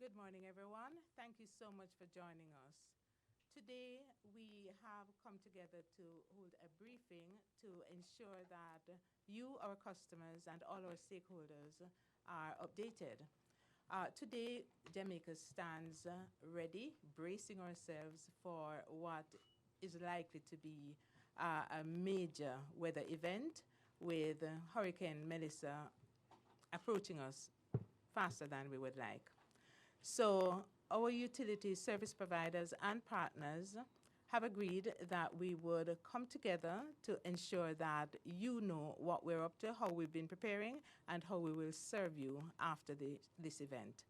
Good morning, everyone. Thank you so much for joining us. Today, we have come together to hold a briefing to ensure that you, our customers, and all our stakeholders are updated. Today, Jamaica stands ready, bracing ourselves for what is likely to be a major weather event with Hurricane Melissa approaching us faster than we would like. So our utility service providers and partners have agreed that we would come together to ensure that you know what we're up to, how we've been preparing, and how we will serve you after this event.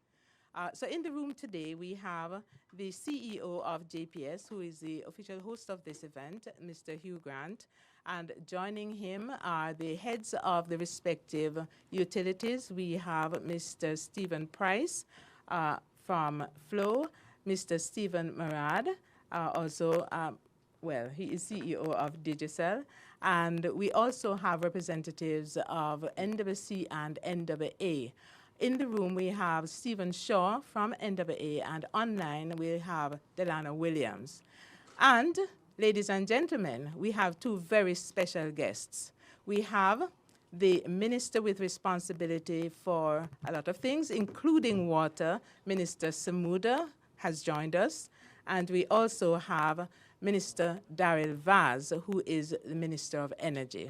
So in the room today, we have the CEO of JPS, who is the official host of this event, Mr. Hugh Grant. And joining him are the heads of the respective utilities. We have Mr. Stephen Price from Flow, Mr. Stephen Marad, he is CEO of Digicel. And we also have representatives of NWC and NWA. In the room, we have Stephen Shaw from NWA, and online, we have Delana Williams. And, ladies and gentlemen, we have two very special guests. We have the minister with responsibility for a lot of things, including water, Minister Samuda, has joined us. And we also have Minister Daryl Vaz, who is the Minister of Energy.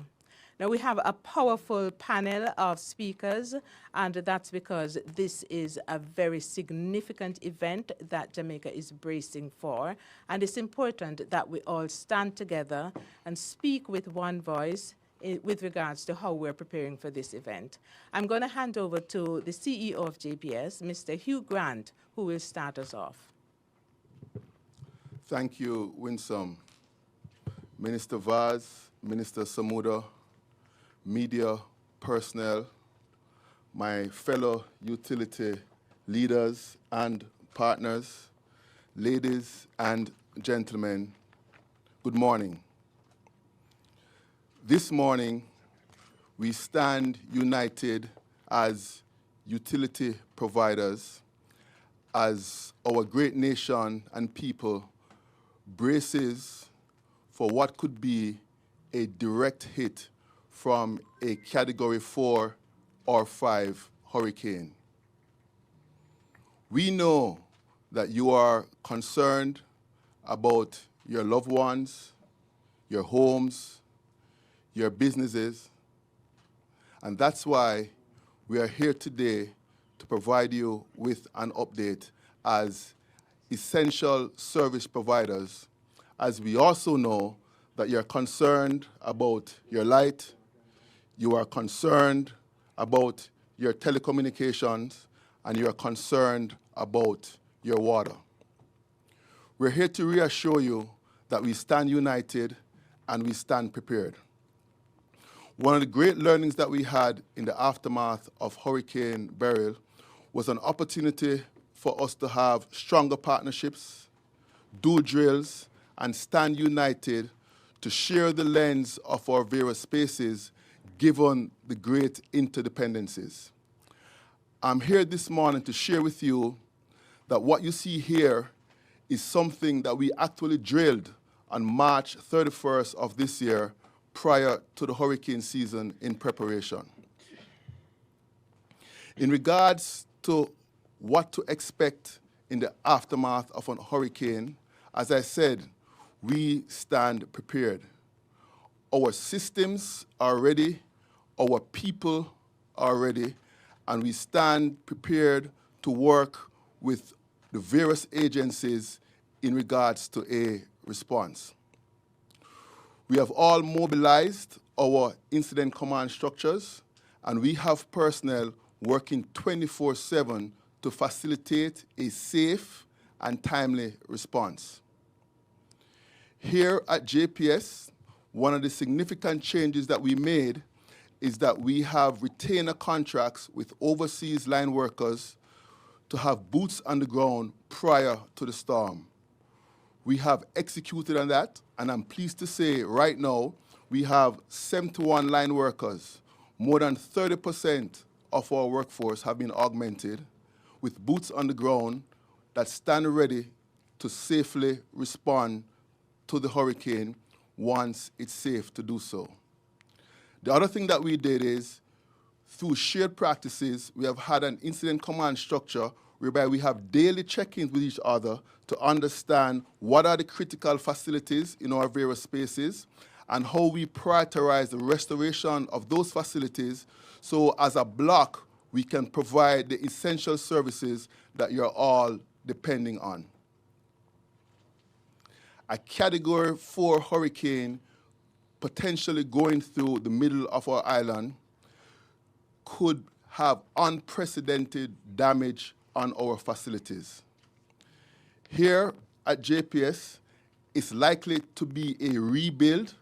Now, we have a powerful panel of speakers, and that's because this is a very significant event that Jamaica is bracing for. And it's important that we all stand together and speak with one voice with regards to how we're preparing for this event. I'm going to hand over to the CEO of JPS, Mr. Hugh Grant, who will start us off. Thank you, Winsome. Minister Vaz, Minister Samuda, media personnel, my fellow utility leaders and partners, ladies and gentlemen, good morning. This morning, we stand united as utility providers, as our great nation and people braces for what could be a direct hit from a Category 4 or 5 hurricane. We know that you are concerned about your loved ones, your homes, your businesses, and that's why we are here today to provide you with an update as essential service providers, as we also know that you're concerned about your light, you are concerned about your telecommunications, and you are concerned about your water. We're here to reassure you that we stand united and we stand prepared. One of the great learnings that we had in the aftermath of Hurricane Beryl was an opportunity for us to have stronger partnerships, do drills, and stand united to share the lens of our various spaces given the great interdependencies. I'm here this morning to share with you that what you see here is something that we actually drilled on March 31st of this year prior to the hurricane season in preparation. In regards to what to expect in the aftermath of a hurricane, as I said, we stand prepared. Our systems are ready, our people are ready, and we stand prepared to work with the various agencies in regards to a response. We have all mobilized our incident command structures, and we have personnel working 24/7 to facilitate a safe and timely response. Here at JPS, one of the significant changes that we made is that we have retainer contracts with overseas line workers to have boots on the ground prior to the storm. We have executed on that, and I'm pleased to say right now we have 71 line workers. More than 30% of our workforce have been augmented. with boots on the ground that stand ready to safely respond to the hurricane once it's safe to do so. The other thing that we did is, through shared practices, we have had an incident command structure whereby we have daily check-ins with each other to understand what are the critical facilities in our various spaces and how we prioritize the restoration of those facilities so as a block we can provide the essential services that you're all depending on. A Category 4 hurricane potentially going through the middle of our island could have unprecedented damage on our facilities. Here at JPS, it's likely to be a rebuild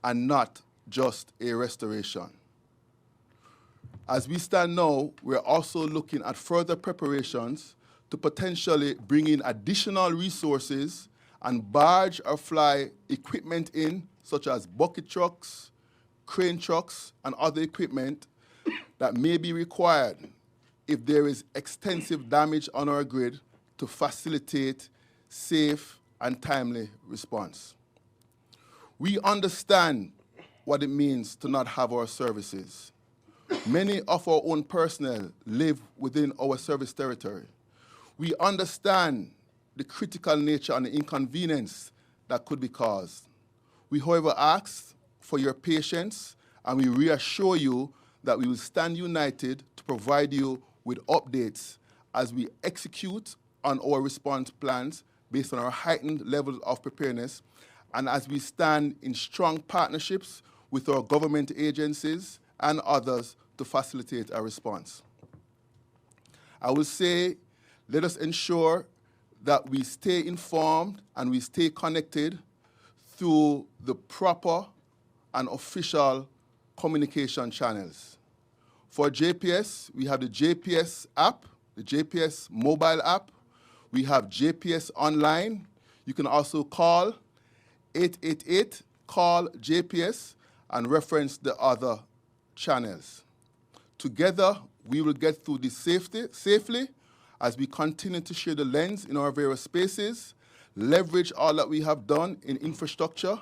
and not just a restoration. As we stand now, we're also looking at further preparations to potentially bring in additional resources and barge or fly equipment in, such as bucket trucks, crane trucks, and other equipment that may be required if there is extensive damage on our grid to facilitate safe and timely response. We understand what it means to not have our services. Many of our own personnel live within our service territory. We understand the critical nature and the inconvenience that could be caused. We, however, ask for your patience, and we reassure you that we will stand united to provide you with updates as we execute on our response plans based on our heightened level of preparedness, and as we stand in strong partnerships with our government agencies and others to facilitate our response. I will say, let us ensure that we stay informed and we stay connected through the proper and official communication channels. For JPS, we have the JPS app, the JPS mobile app. We have JPS online. You can also call 888-CALL-JPS and reference the other channels. Together, we will get through this safely as we continue to share the lens in our various spaces, leverage all that we have done in infrastructure.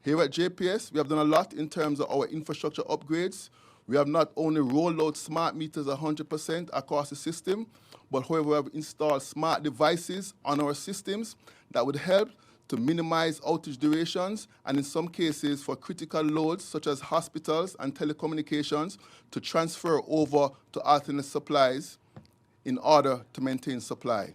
Here at JPS, we have done a lot in terms of our infrastructure upgrades. We have not only rolled out smart meters 100% across the system, but however, we have installed smart devices on our systems that would help to minimize outage durations, and in some cases for critical loads such as hospitals and telecommunications to transfer over to alternate supplies in order to maintain supply.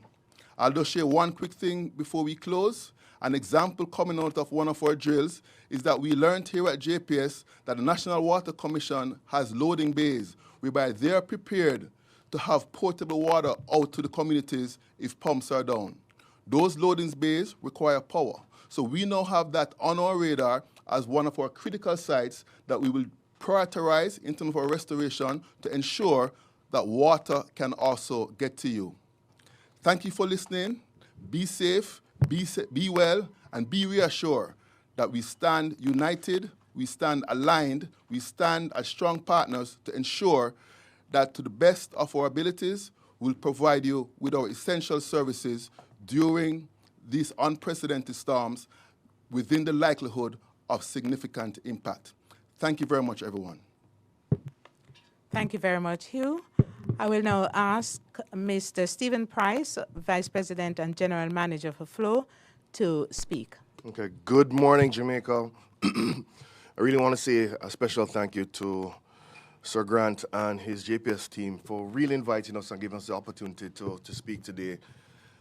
I'll just share one quick thing before we close. An example coming out of one of our drills is that we learned here at JPS that the National Water Commission has loading bays whereby they are prepared to have potable water out to the communities if pumps are down. Those loading bays require power. So we now have that on our radar as one of our critical sites that we will prioritize in terms of our restoration to ensure that water can also get to you. Thank you for listening. Be safe, be well, and be reassured that we stand united, we stand aligned, we stand as strong partners to ensure that to the best of our abilities, we'll provide you with our essential services during these unprecedented storms within the likelihood of significant impact. Thank you very much, everyone. Thank you very much, Hugh. I will now ask Mr. Stephen Price, Vice President and General Manager for Flow, to speak. Okay, good morning, Jamaica. I really want to say a special thank you to Sir Grant and his JPS team for really inviting us and giving us the opportunity to speak today.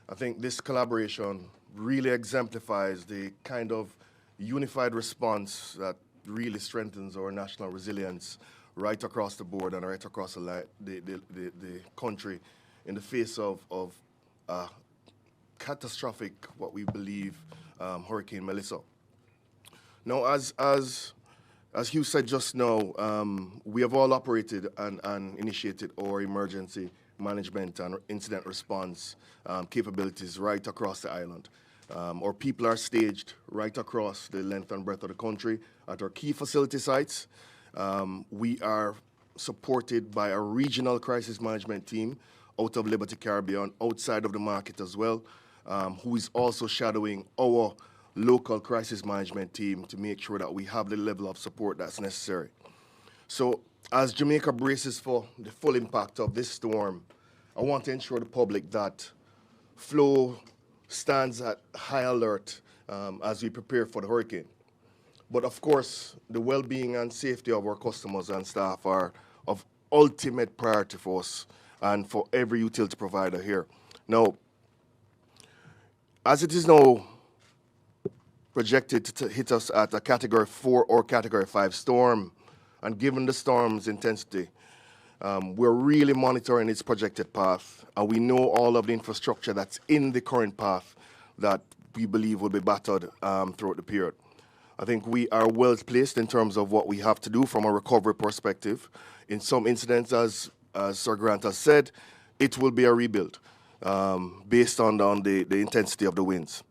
I think this collaboration really exemplifies the kind of unified response that really strengthens our national resilience right across the board and right across the country in the face of catastrophic, what we believe, Hurricane Melissa. Now, as Hugh said just now, we have all operated and initiated our emergency management and incident response capabilities right across the island. Our people are staged right across the length and breadth of the country at our key facility sites. We are supported by a regional crisis management team out of Liberty Caribbean, outside of the market as well, who is also shadowing our local crisis management team to make sure that we have the level of support that's necessary. So as Jamaica braces for the full impact of this storm, I want to ensure the public that flow stands at high alert as we prepare for the hurricane. But of course, the well-being and safety of our customers and staff are of ultimate priority for us and for every utility provider here. Now, as it is now projected to hit us at a Category 4 or Category 5 storm, and given the storm's intensity, we're really monitoring its projected path, and we know all of the infrastructure that's in the current path that we believe will be battered throughout the period. I think we are well placed in terms of what we have to do from a recovery perspective. In some incidents, as Sir Grant has said, it will be a rebuild based on the intensity of the winds.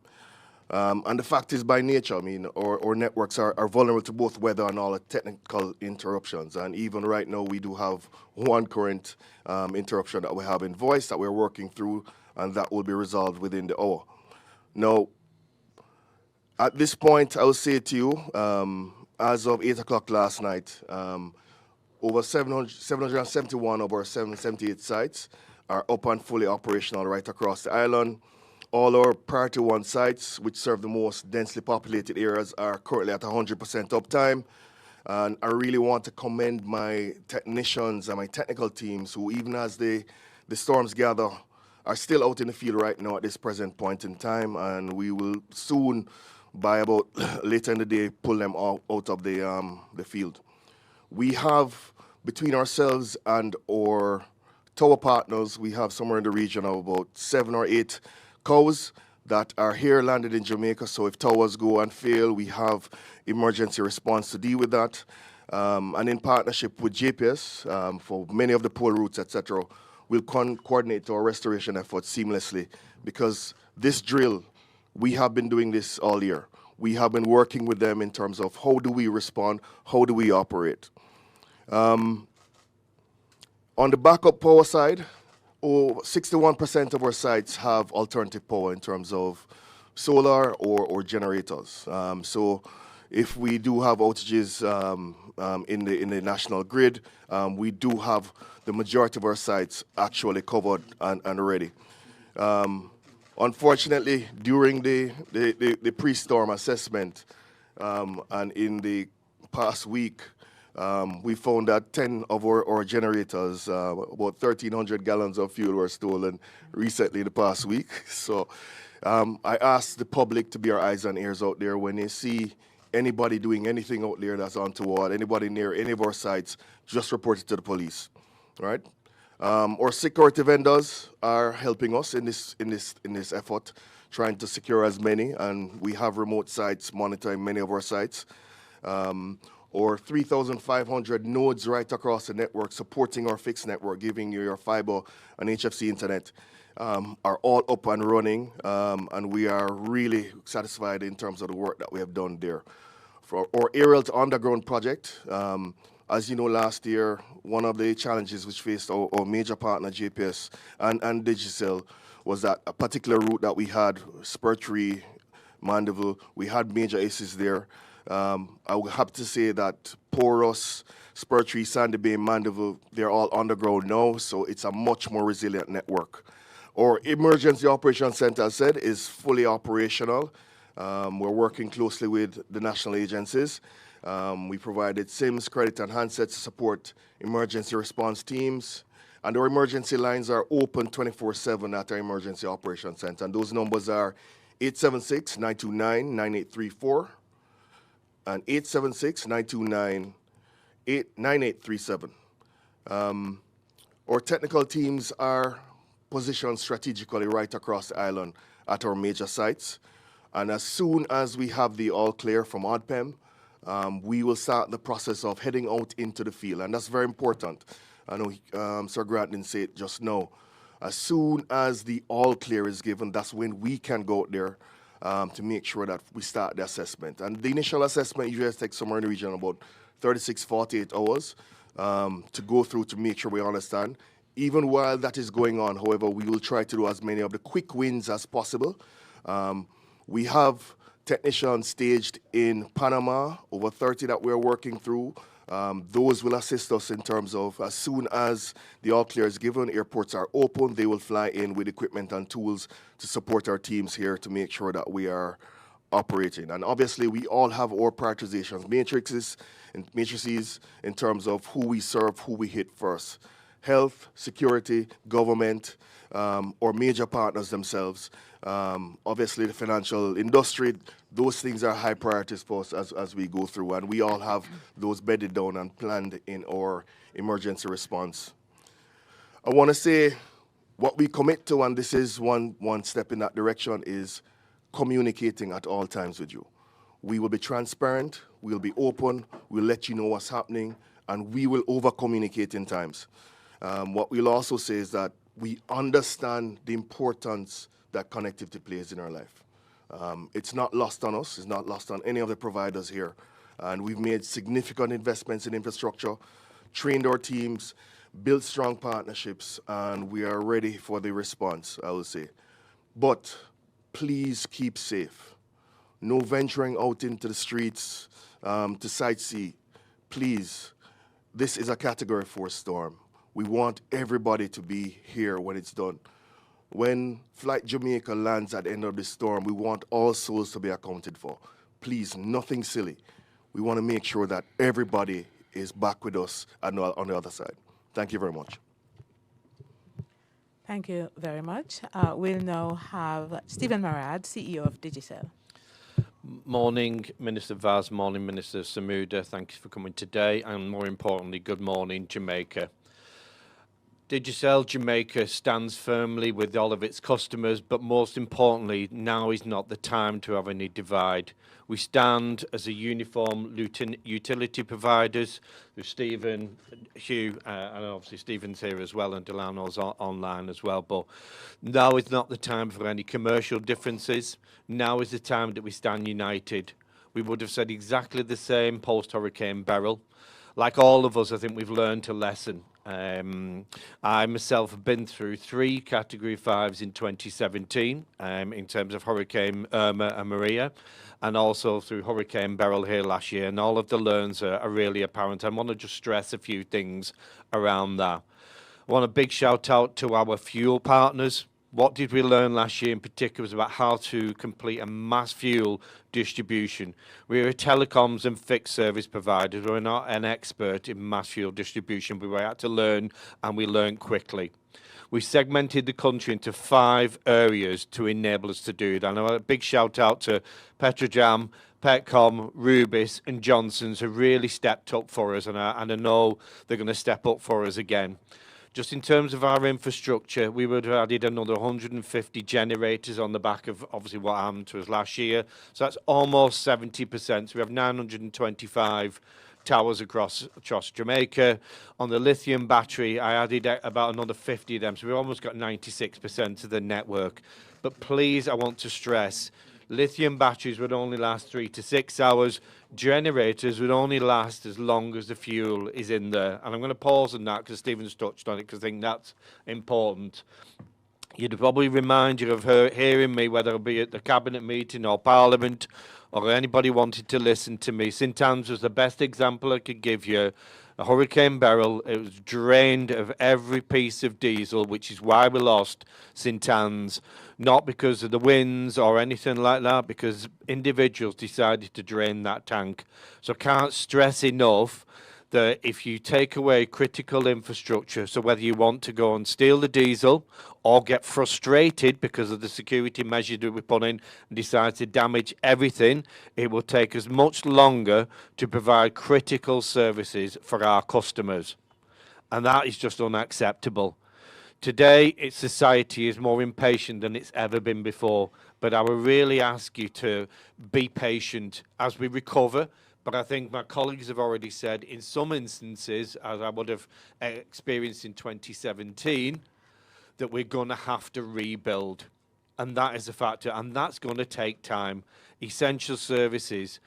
And the fact is, by nature, I mean, our networks are vulnerable to both weather and all the technical interruptions. And even right now, we do have one current interruption that we have in voice that we're working through, and that will be resolved within the hour. Now, at this point, I will say to you, as of 8 o'clock last night, over 771 of our 778 sites are up and fully operational right across the island. All our priority 1 sites, which serve the most densely populated areas, are currently at 100% uptime. And I really want to commend my technicians and my technical teams who, even as the storms gather, are still out in the field right now at this present point in time. And we will soon, by about later in the day, pull them out of the field. We have, between ourselves and our tower partners, we have somewhere in the region of about 7 or 8 cows that are here landed in Jamaica. So if towers go and fail, we have emergency response to deal with that. And in partnership with JPS, for many of the pole routes, etc., we'll coordinate our restoration efforts seamlessly, because this drill, we have been doing this all year. We have been working with them in terms of how do we respond, how do we operate. On the backup power side, 61% of our sites have alternative power in terms of solar or generators. So if we do have outages in the national grid, we do have the majority of our sites actually covered and ready. Unfortunately, during the pre-storm assessment and in the past week, we found that 10 of our generators, about 1,300 gallons of fuel were stolen recently in the past week. So I asked the public to be our eyes and ears out there when they see anybody doing anything out there that's untoward, anybody near any of our sites, just report it to the police, right? Our security vendors are helping us in this effort, trying to secure as many, and we have remote sites monitoring many of our sites. Or 3,500 nodes right across the network supporting our fixed network, giving you your fiber and HFC internet, are all up and running, and we are really satisfied in terms of the work that we have done there. For our aerial to underground project, as you know, last year, one of the challenges which faced our major partner, JPS and Digicel, was that a particular route that we had, Spur 3, Mandeville, we had major issues there. I would have to say that Porous, Spur 3, Sandy Bay, Mandeville, they're all underground now, so it's a much more resilient network. Our Emergency Operations Center, as I said, is fully operational. We're working closely with the national agencies. We provided SIMs, credit, and handsets to support emergency response teams. And our emergency lines are open 24/7 at our Emergency Operations Center. And those numbers are 876-929-9834 and 876-929-9837. Our technical teams are positioned strategically right across the island at our major sites. And as soon as we have the all clear from ODPEM, we will start the process of heading out into the field. And that's very important. I know Sir Grant didn't say it just now. As soon as the all clear is given, that's when we can go out there to make sure that we start the assessment. And the initial assessment usually takes somewhere in the region about 36, 48 hours to go through to make sure we understand. Even while that is going on, however, we will try to do as many of the quick wins as possible. We have technicians staged in Panama, over 30 that we're working through. Those will assist us in terms of as soon as the all clear is given, airports are open, they will fly in with equipment and tools to support our teams here to make sure that we are operating. And obviously, we all have our prioritizations, matrices in terms of who we serve, who we hit first. Health, security, government, or major partners themselves. Obviously, the financial industry, those things are high priorities for us as we go through, and we all have those bedded down and planned in our emergency response. I want to say what we commit to, and this is one step in that direction, is communicating at all times with you. We will be transparent, we'll be open, we'll let you know what's happening, and we will over-communicate in times. What we'll also say is that we understand the importance that connectivity plays in our life. It's not lost on us, it's not lost on any of the providers here. And we've made significant investments in infrastructure, trained our teams, built strong partnerships, and we are ready for the response, I will say. But please keep safe. No venturing out into the streets to sightsee. Please, this is a Category 4 storm. We want everybody to be here when it's done. When Flight Jamaica lands at the end of the storm, we want all souls to be accounted for. Please, nothing silly. We want to make sure that everybody is back with us on the other side. Thank you very much. Thank you very much. We'll now have Stephen Marad, CEO of Digicel. Morning, Minister Vaz. Morning, Minister Samuda. Thank you for coming today. And more importantly, good morning, Jamaica. Digicel Jamaica stands firmly with all of its customers, but most importantly, now is not the time to have any divide. We stand as a uniform utility providers. There's Stephen, Hugh, and obviously Stephen's here as well, and Delano's online as well. But now is not the time for any commercial differences. Now is the time that we stand united. We would have said exactly the same post-Hurricane Beryl. Like all of us, I think we've learned a lesson. I myself have been through 3 Category 5s in 2017 in terms of Hurricane Irma and Maria, and also through Hurricane Beryl here last year, and all of the learns are really apparent. I want to just stress a few things around that. I want a big shout out to our fuel partners. What did we learn last year in particular was about how to complete a mass fuel distribution. We're a telecoms and fixed service provider. We're not an expert in mass fuel distribution, but we had to learn, and we learned quickly. We segmented the country into 5 areas to enable us to do that. And a big shout out to Petrojam, Petcom, Rubis and Johnson's who really stepped up for us, and I know they're going to step up for us again. Just in terms of our infrastructure, we would have added another 150 generators on the back of obviously what happened to us last year. So that's almost 70%. So we have 925 towers across Jamaica. On the lithium battery, I added about another 50 of them. So we've almost got 96% of the network. But please, I want to stress, lithium batteries would only last 3 to 6 hours. Generators would only last as long as the fuel is in there. And I'm going to pause on that because Stephen's touched on it, because I think that's important. You'd probably remind you of hearing me, whether it be at the cabinet meeting or parliament, or anybody wanted to listen to me. St. Anne's was the best example I could give you. A Hurricane Beryl, it was drained of every piece of diesel, which is why we lost St. Anne's. Not because of the winds or anything like that, because individuals decided to drain that tank. So I can't stress enough that if you take away critical infrastructure, so whether you want to go and steal the diesel or get frustrated because of the security measures that we put in and decide to damage everything, it will take us much longer to provide critical services for our customers. And that is just unacceptable. Today, society is more impatient than it's ever been before, but I will really ask you to be patient as we recover. But I think my colleagues have already said, in some instances, as I would have experienced in 2017, that we're going to have to rebuild. And that is a factor, and that's going to take time. Essential services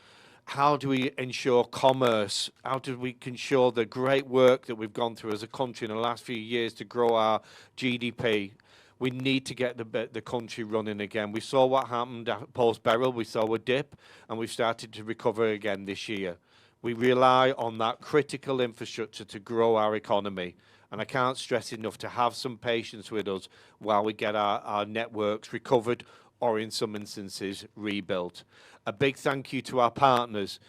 how do we ensure commerce? How do we ensure the great work that we've gone through as a country in the last few years to grow our GDP? We need to get the country running again. We saw what happened post-Beryl. We saw a dip, and we've started to recover again this year. We rely on that critical infrastructure to grow our economy. And I can't stress enough to have some patience with us while we get our networks recovered or in some instances rebuilt. A big thank you to our partners.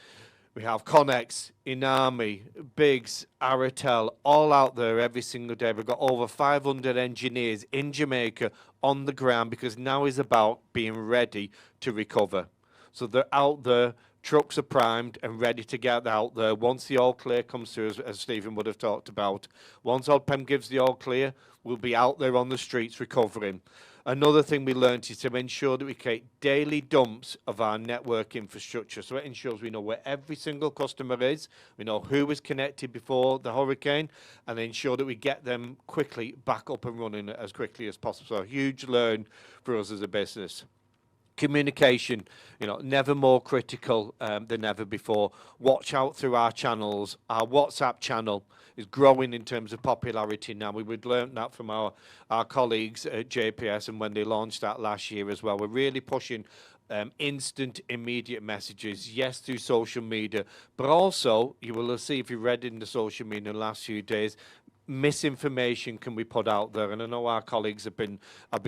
We have Connex, Inami, Biggs, Aratel, all out there every single day. We've got over 500 engineers in Jamaica on the ground because now is about being ready to recover. So they're out there, trucks are primed and ready to get out there. Once the all clear comes through, as Stephen would have talked about, once ODPEM gives the all clear, we'll be out there on the streets recovering. Another thing we learned is to ensure that we create daily dumps of our network infrastructure. So it ensures we know where every single customer is, we know who was connected before the hurricane, and ensure that we get them quickly back up and running as quickly as possible. So a huge learn for us as a business. Communication, never more critical than ever before. Watch out through our channels. Our WhatsApp channel is growing in terms of popularity now. We would learn that from our colleagues at JPS and when they launched that last year as well. We're really pushing instant, immediate messages, yes, through social media, but also, you will see if you read in the social media in the last few days, misinformation can be put out there, and I know our colleagues have been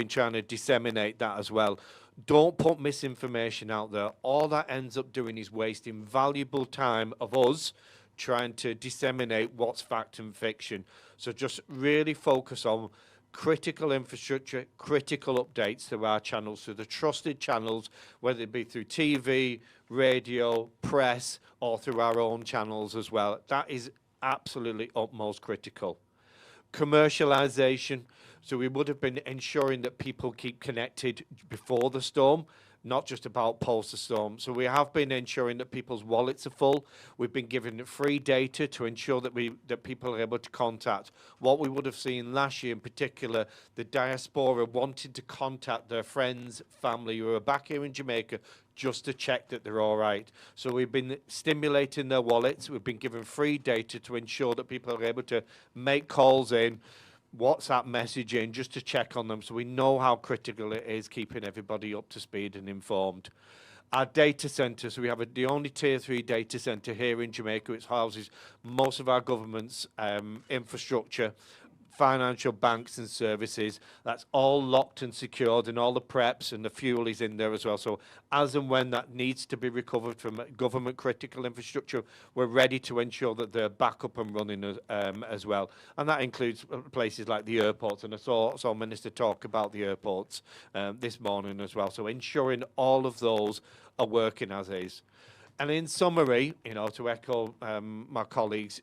trying to disseminate that as well. Don't put misinformation out there. All that ends up doing is wasting valuable time of us trying to disseminate what's fact and fiction. So just really focus on critical infrastructure, critical updates through our channels, through the trusted channels, whether it be through TV, radio, press, or through our own channels as well. That is absolutely utmost critical. Commercialization. So we would have been ensuring that people keep connected before the storm, not just about post the storm. So we have been ensuring that people's wallets are full. We've been giving free data to ensure that people are able to contact. What we would have seen last year in particular, the diaspora wanted to contact their friends, family who are back here in Jamaica just to check that they're all right. So we've been stimulating their wallets. We've been giving free data to ensure that people are able to make calls in, WhatsApp messaging, just to check on them, so we know how critical it is keeping everybody up to speed and informed. Our data centre, so we have the only Tier 3 data centre here in Jamaica, which houses most of our government's infrastructure, financial banks and services. That's all locked and secured, and all the preps and the fuel is in there as well. So as and when that needs to be recovered from government critical infrastructure, we're ready to ensure that they're back up and running as well. And that includes places like the airports, and I saw Minister talk about the airports this morning as well. So ensuring all of those are working as is. And in summary, to echo my colleagues,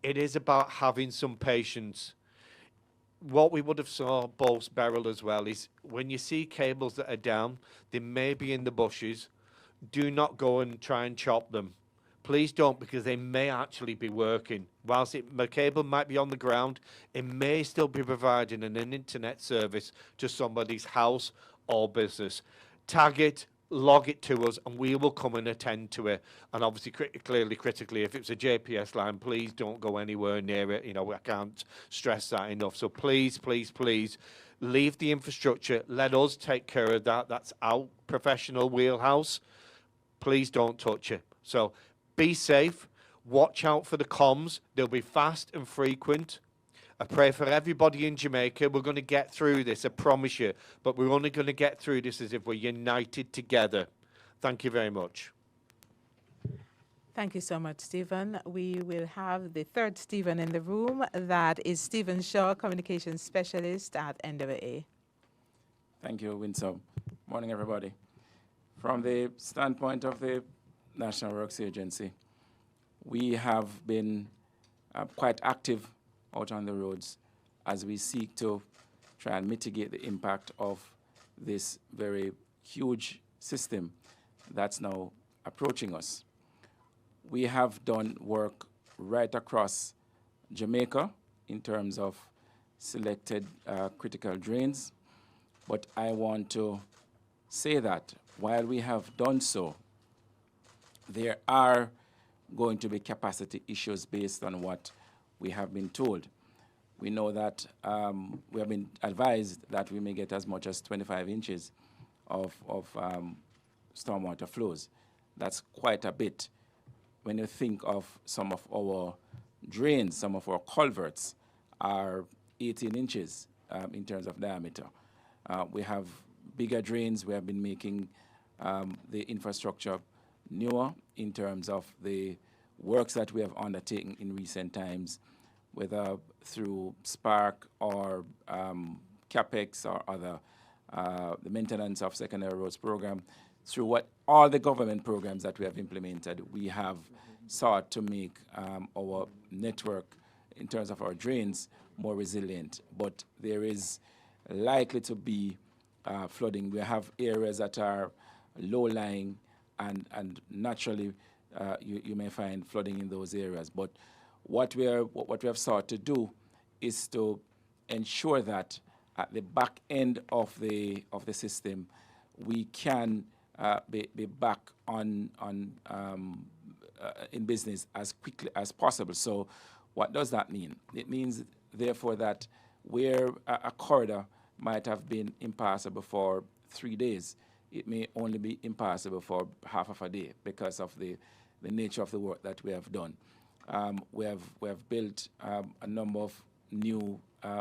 it is about having some patience. What we would have saw post-Beryl as well is when you see cables that are down, they may be in the bushes. Do not go and try and chop them. Please don't, because they may actually be working. Whilst the cable might be on the ground, it may still be providing an internet service to somebody's house or business. Tag it, log it to us, and we will come and attend to it. And obviously, critically, if it's a JPS line, please don't go anywhere near it. I can't stress that enough. So please, please, please, leave the infrastructure. Let us take care of that. That's our professional wheelhouse. Please don't touch it. So be safe. Watch out for the comms. They'll be fast and frequent. I pray for everybody in Jamaica. We're going to get through this, I promise you. But we're only going to get through this as if we're united together. Thank you very much. Thank you so much, Stephen. We will have the third Stephen in the room. That is Stephen Shaw, Communications Specialist at NWA. Thank you, Winsome. Morning, everybody. From the standpoint of the National Works Agency, we have been quite active out on the roads as we seek to try and mitigate the impact of this very huge system that's now approaching us. We have done work right across Jamaica in terms of selected critical drains, but I want to say that while we have done so, there are going to be capacity issues based on what we have been told. We know that we have been advised that we may get as much as 25 inches of stormwater flows. That's quite a bit. When you think of some of our drains, some of our culverts are 18 inches in terms of diameter. We have bigger drains. We have been making the infrastructure newer in terms of the works that we have undertaken in recent times, whether through Spark or CAPEX or other, the maintenance of secondary roads program. Through what all the government programs that we have implemented, we have sought to make our network in terms of our drains more resilient. But there is likely to be flooding. We have areas that are low-lying, and naturally you may find flooding in those areas. But what we have sought to do is to ensure that at the back end of the system, we can be back on in business as quickly as possible. So what does that mean? It means, therefore, that where a corridor might have been impassable for 3 days, it may only be impassable for half of a day because of the nature of the work that we have done. We have built a number of new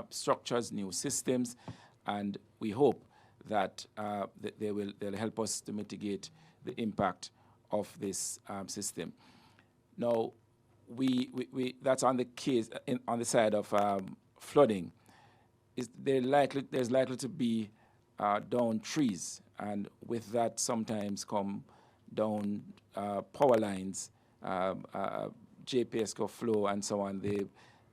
structures, new systems, and we hope that they'll help us to mitigate the impact of this system. Now, that's on the case on the side of flooding. There's likely to be down trees, and with that sometimes come down power lines, JPSCO flow, and so on. They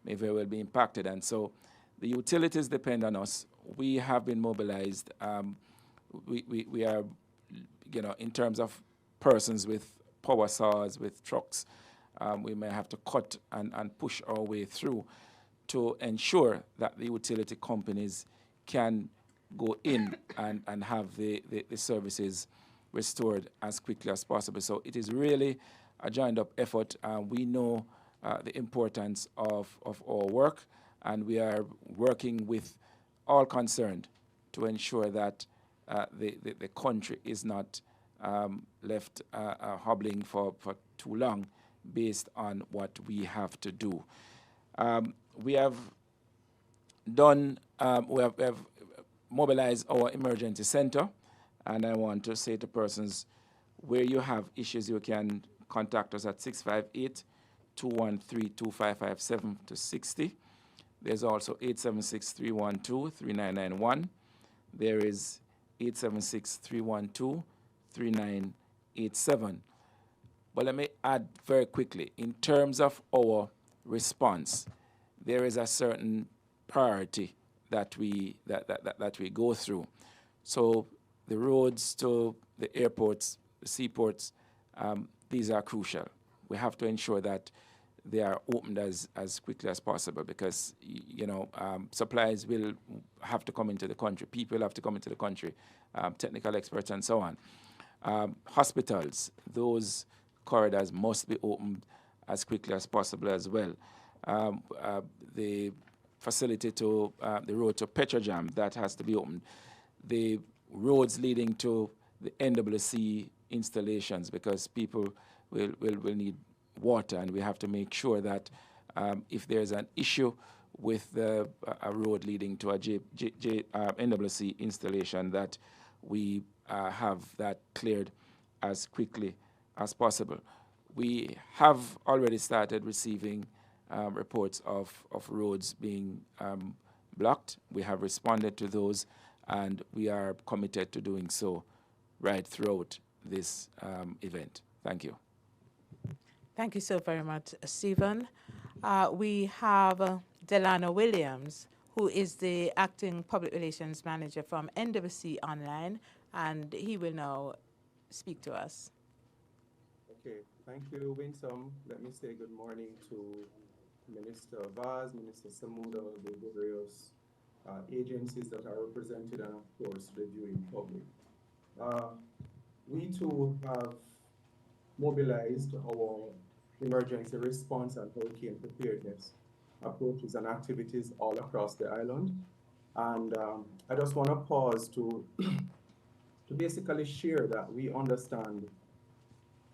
may very well be impacted, and so the utilities depend on us. We have been mobilized. We are, in terms of persons with power saws, with trucks, we may have to cut and push our way through to ensure that the utility companies can go in and have the services restored as quickly as possible. So it is really a joined-up effort. We know the importance of our work, and we are working with all concerned to ensure that the country is not left hobbling for too long based on what we have to do. We have done, we have mobilized our emergency center, and I want to say to persons, where you have issues, you can contact us at 658-213-2557 to 60. There's also 876-312-3991. There is 876-312-3987. But let me add very quickly, in terms of our response, there is a certain priority that we go through. So the roads to the airports, the seaports, these are crucial. We have to ensure that they are opened as quickly as possible because, supplies will have to come into the country. People have to come into the country, technical experts and so on. Hospitals, those corridors must be opened as quickly as possible as well. The facility to the road to Petrojam, that has to be opened. The roads leading to the NWC installations, because people will need water, and we have to make sure that if there's an issue with a road leading to a NWC installation, that we have that cleared as quickly as possible. We have already started receiving reports of roads being blocked. We have responded to those, and we are committed to doing so right throughout this event. Thank you. Thank you so very much, Stephen. We have Delano Williams, who is the Acting Public Relations Manager from NWC Online, and he will now speak to us. Okay, thank you, Winsome. Let me say good morning to Minister Vaz, Minister Samuda, the various agencies that are represented, and of course the viewing public. We too have mobilized our emergency response and hurricane preparedness approaches and activities all across the island. And I just want to pause to basically share that we understand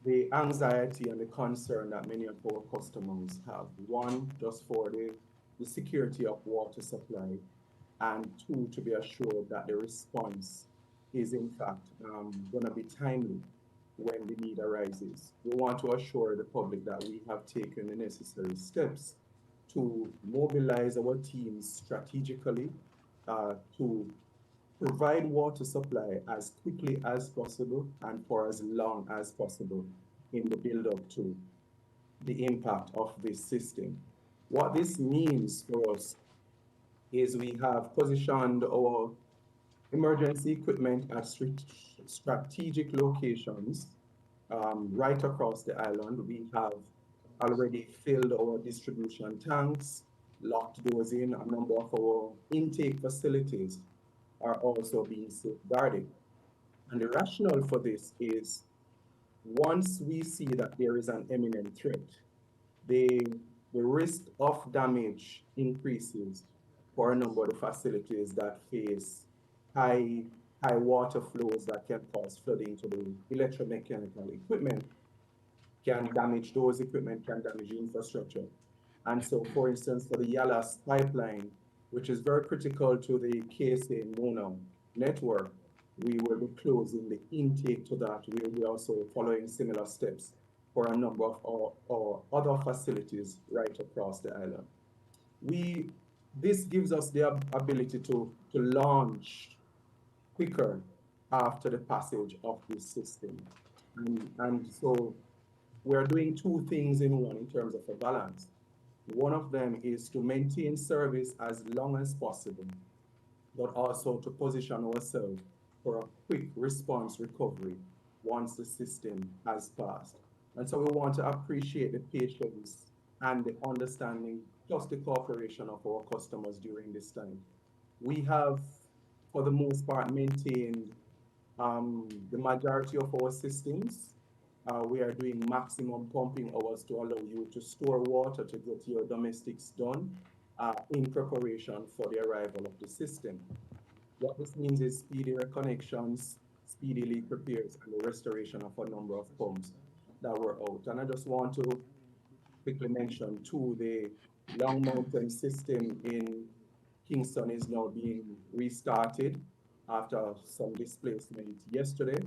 the anxiety and the concern that many of our customers have. One, just for the security of water supply, and two, to be assured that the response is in fact going to be timely when the need arises. We want to assure the public that we have taken the necessary steps to mobilize our teams strategically to provide water supply as quickly as possible and for as long as possible in the build-up to the impact of this system. What this means for us is we have positioned our emergency equipment at strategic locations right across the island. We have already filled our distribution tanks, locked those in. A number of our intake facilities are also being safeguarded. And the rationale for this is once we see that there is an imminent threat, the risk of damage increases for a number of the facilities that face high water flows that can cause flooding to the electromechanical equipment, can damage those equipment, can damage infrastructure. And so, for instance, for the Yalas pipeline, which is very critical to the KSA Mona network, we will be closing the intake to that. We will be also following similar steps for a number of our other facilities right across the island. This gives us the ability to launch quicker after the passage of this system. And so we're doing two things in one in terms of a balance. One of them is to maintain service as long as possible, but also to position ourselves for a quick response recovery once the system has passed. And so we want to appreciate the patience and the understanding, plus the cooperation of our customers during this time. We have, for the most part, maintained the majority of our systems. We are doing maximum pumping hours to allow you to store water to get your domestics done in preparation for the arrival of the system. What this means is speedy reconnections, speedy leak repairs, and the restoration of a number of pumps that were out. And I just want to quickly mention too, the Long Mountain system in Kingston is now being restarted after some displacement yesterday.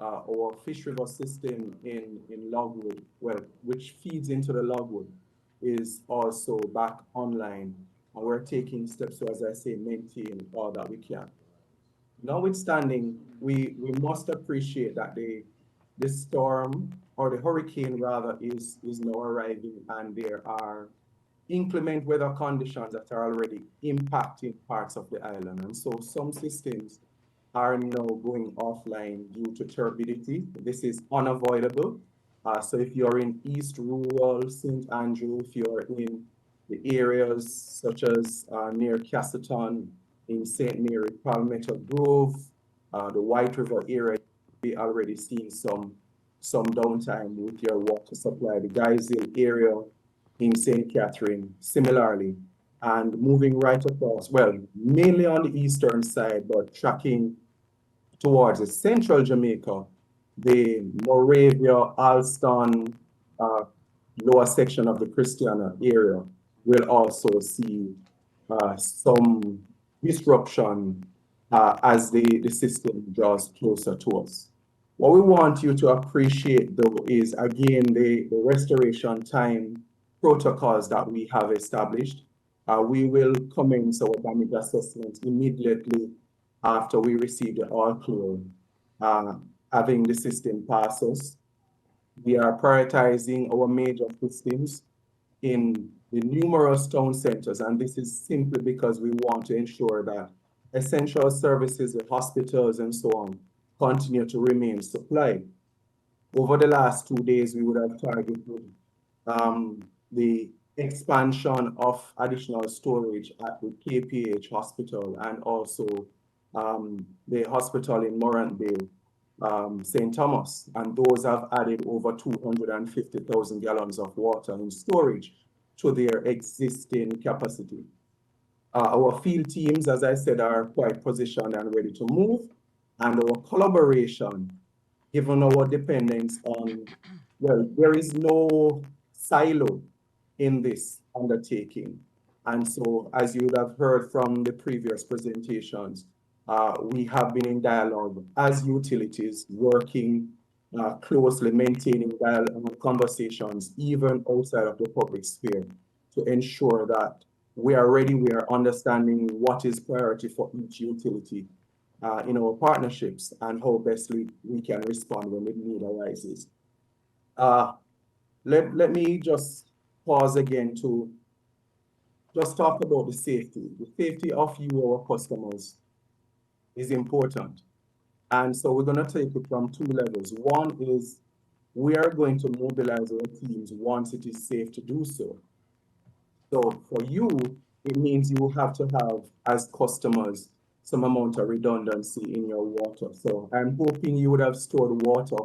Our Fish River system in Logwood, which feeds into the Logwood, is also back online. And we're taking steps to, as I say, maintain all that we can. Notwithstanding, we must appreciate that the storm, or the hurricane rather, is now arriving, and there are inclement weather conditions that are already impacting parts of the island. And so some systems are now going offline due to turbidity. This is unavoidable. So if you're in East Rural, St. Andrew, if you're in the areas such as near Castleton, in St. Mary, Palmetto Grove, the White River area, we already seen some downtime with your water supply. The Guysville area in St. Catherine, similarly, and moving right across, well, mainly on the eastern side, but tracking towards the central Jamaica, the Moravia, Alston, lower section of the Christiana area will also see some disruption as the system draws closer to us. What we want you to appreciate, though, is again the restoration time protocols that we have established. We will commence our damage assessment immediately after we receive the all clear, having the system pass us. We are prioritizing our major systems in the numerous town centers, and this is simply because we want to ensure that essential services, the hospitals and so on, continue to remain supplied. Over the last 2 days, we would have targeted the expansion of additional storage at the KPH hospital and also the hospital in Morant Bay St. Thomas, and those have added over 250,000 gallons of water in storage to their existing capacity. Our field teams, as I said, are quite positioned and ready to move, and our collaboration, given our dependence on, well, there is no silo in this undertaking. And so, as you would have heard from the previous presentations, we have been in dialogue as utilities, working closely, maintaining conversations, even outside of the public sphere, to ensure that we are ready, we are understanding what is priority for each utility in our partnerships and how best we can respond when the need arises. Let me just pause again to just talk about the safety. The safety of you, our customers, is important. And so we're going to take it from two levels. One is we are going to mobilize our teams once it is safe to do so. So for you, it means you have to have, as customers, some amount of redundancy in your water. So I'm hoping you would have stored water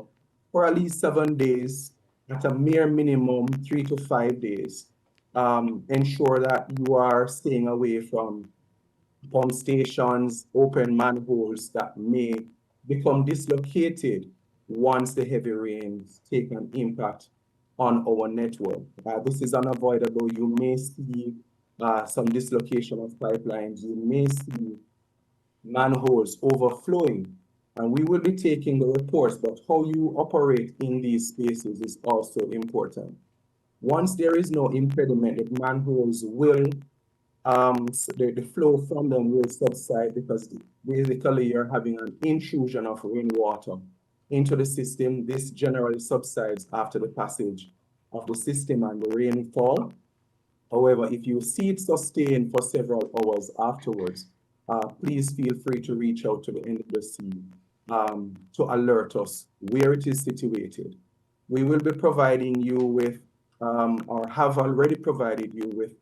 for at least 7 days, at a mere minimum 3 to 5 days. Ensure that you are staying away from pump stations, open manholes that may become dislocated once the heavy rains take an impact on our network. This is unavoidable. You may see some dislocation of pipelines. You may see manholes overflowing. And we will be taking the reports, but how you operate in these spaces is also important. Once there is no impediment, the manholes will, the flow from them will subside, because basically you're having an intrusion of rainwater into the system. This generally subsides after the passage of the system and the rainfall. However, if you see it sustained for several hours afterwards, please feel free to reach out to the NWC to alert us where it is situated. We will be providing you with, or have already provided you with,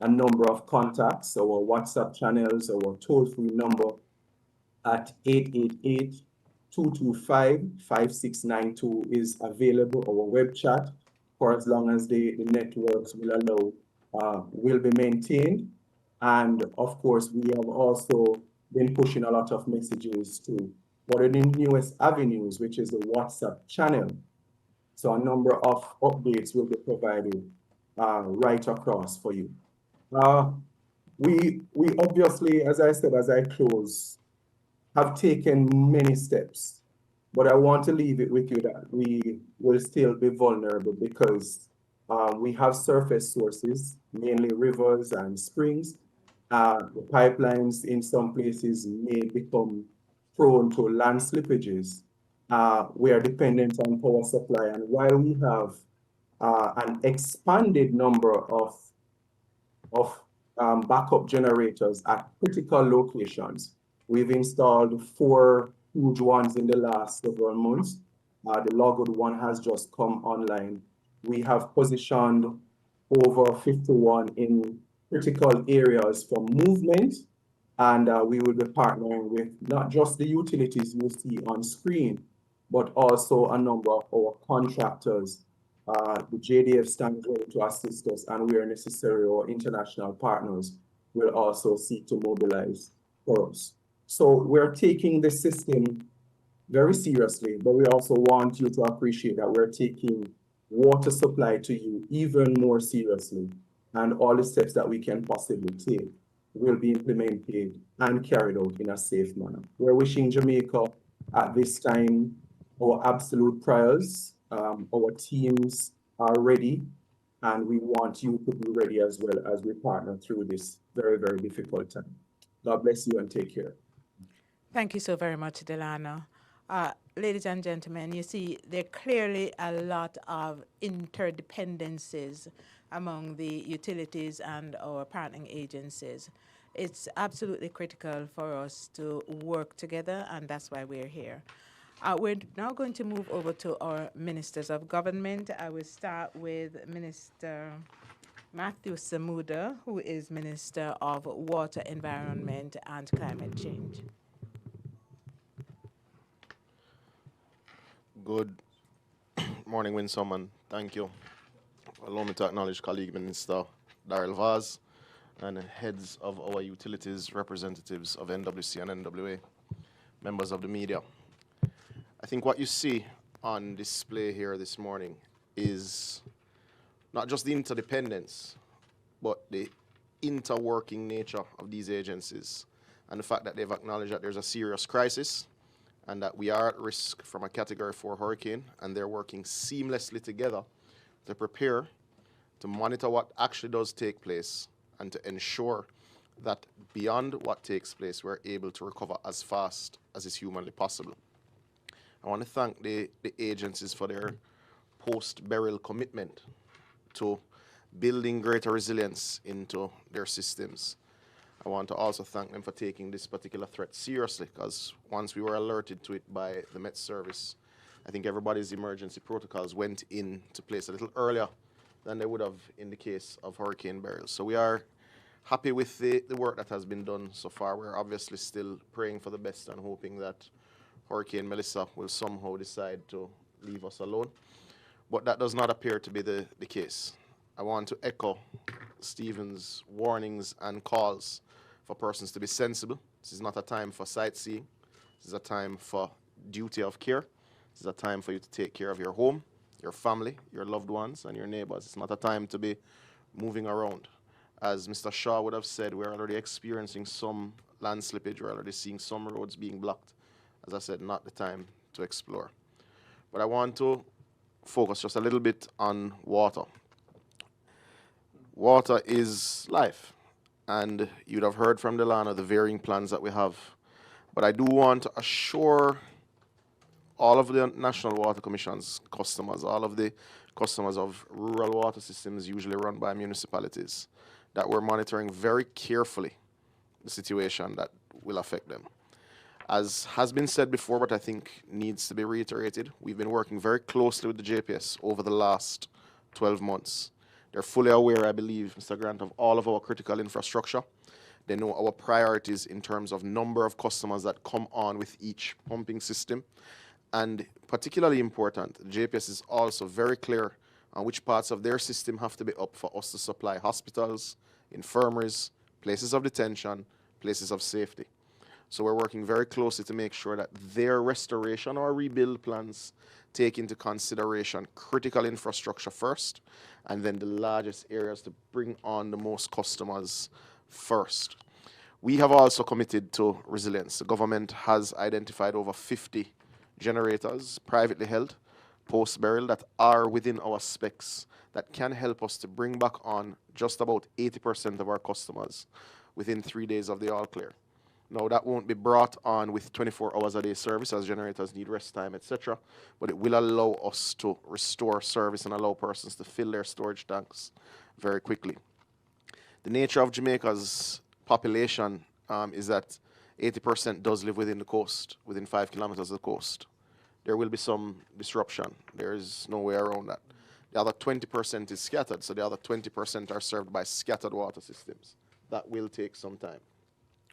a number of contacts, our WhatsApp channels, our toll-free number at 888-225-5692 is available. Our web chat, for as long as the networks will allow, will be maintained. And of course, we have also been pushing a lot of messages to one of the newest avenues, which is the WhatsApp channel. So a number of updates will be provided right across for you. We obviously, as I said, as I close, have taken many steps, but I want to leave it with you that we will still be vulnerable, because we have surface sources, mainly rivers and springs. The pipelines in some places may become prone to land slippages. We are dependent on power supply, and while we have an expanded number of backup generators at critical locations, we've installed 4 huge ones in the last several months. The Logwood one has just come online. We have positioned over 51 in critical areas for movement, and we will be partnering with not just the utilities you see on screen, but also a number of our contractors. The JDF stands ready to assist us, and where necessary, our international partners will also seek to mobilize for us. So we're taking the system very seriously, but we also want you to appreciate that we're taking water supply to you even more seriously, and all the steps that we can possibly take will be implemented and carried out in a safe manner. We're wishing Jamaica at this time our absolute prayers. Our teams are ready, and we want you to be ready as well as we partner through this very, very difficult time. God bless you and take care. Thank you so very much, Delano. Ladies and gentlemen, you see, there are clearly a lot of interdependencies among the utilities and our partnering agencies. It's absolutely critical for us to work together, and that's why we're here. We're now going to move over to our ministers of government. I will start with Minister Matthew Samuda, who is Minister of Water, Environment, and Climate Change. Good morning, Winsome, and thank you. Allow me to acknowledge colleague Minister Darrell Vaz and heads of our utilities, representatives of NWC and NWA, members of the media. I think what you see on display here this morning is not just the interdependence, but the interworking nature of these agencies and the fact that they've acknowledged that there's a serious crisis and that we are at risk from a Category 4 hurricane, and they're working seamlessly together to prepare, to monitor what actually does take place, and to ensure that beyond what takes place, we're able to recover as fast as is humanly possible. I want to thank the agencies for their post-burial commitment to building greater resilience into their systems. I want to also thank them for taking this particular threat seriously, because once we were alerted to it by the Met Service, I think everybody's emergency protocols went into place a little earlier than they would have in the case of hurricane burials. So we are happy with the work that has been done so far. We're obviously still praying for the best and hoping that Hurricane Melissa will somehow decide to leave us alone. But that does not appear to be the case. I want to echo Stephen's warnings and calls for persons to be sensible. This is not a time for sightseeing. This is a time for duty of care. This is a time for you to take care of your home, your family, your loved ones, and your neighbors. It's not a time to be moving around. As Mr. Shaw would have said, we're already experiencing some land slippage. We're already seeing some roads being blocked. As I said, not the time to explore. But I want to focus just a little bit on water. Water is life, and you'd have heard from Delano the varying plans that we have. But I do want to assure all of the National Water Commission's customers, all of the customers of rural water systems usually run by municipalities, that we're monitoring very carefully the situation that will affect them. As has been said before, but I think needs to be reiterated, we've been working very closely with the JPS over the last 12 months. They're fully aware, I believe, Mr. Grant, of all of our critical infrastructure. They know our priorities in terms of number of customers that come on with each pumping system. And particularly important, the JPS is also very clear on which parts of their system have to be up for us to supply hospitals, infirmaries, places of detention, places of safety. So we're working very closely to make sure that their restoration or rebuild plans take into consideration critical infrastructure first, and then the largest areas to bring on the most customers first. We have also committed to resilience. The government has identified over 50 generators, privately held, post-burial, that are within our specs that can help us to bring back on just about 80% of our customers within 3 days of the all clear. Now, that won't be brought on with 24 hours a day service, as generators need rest time, etc., but it will allow us to restore service and allow persons to fill their storage tanks very quickly. The nature of Jamaica's population is that 80% does live within the coast, within 5 kilometers of the coast. There will be some disruption. There is no way around that. The other 20% is scattered, so the other 20% are served by scattered water systems. That will take some time.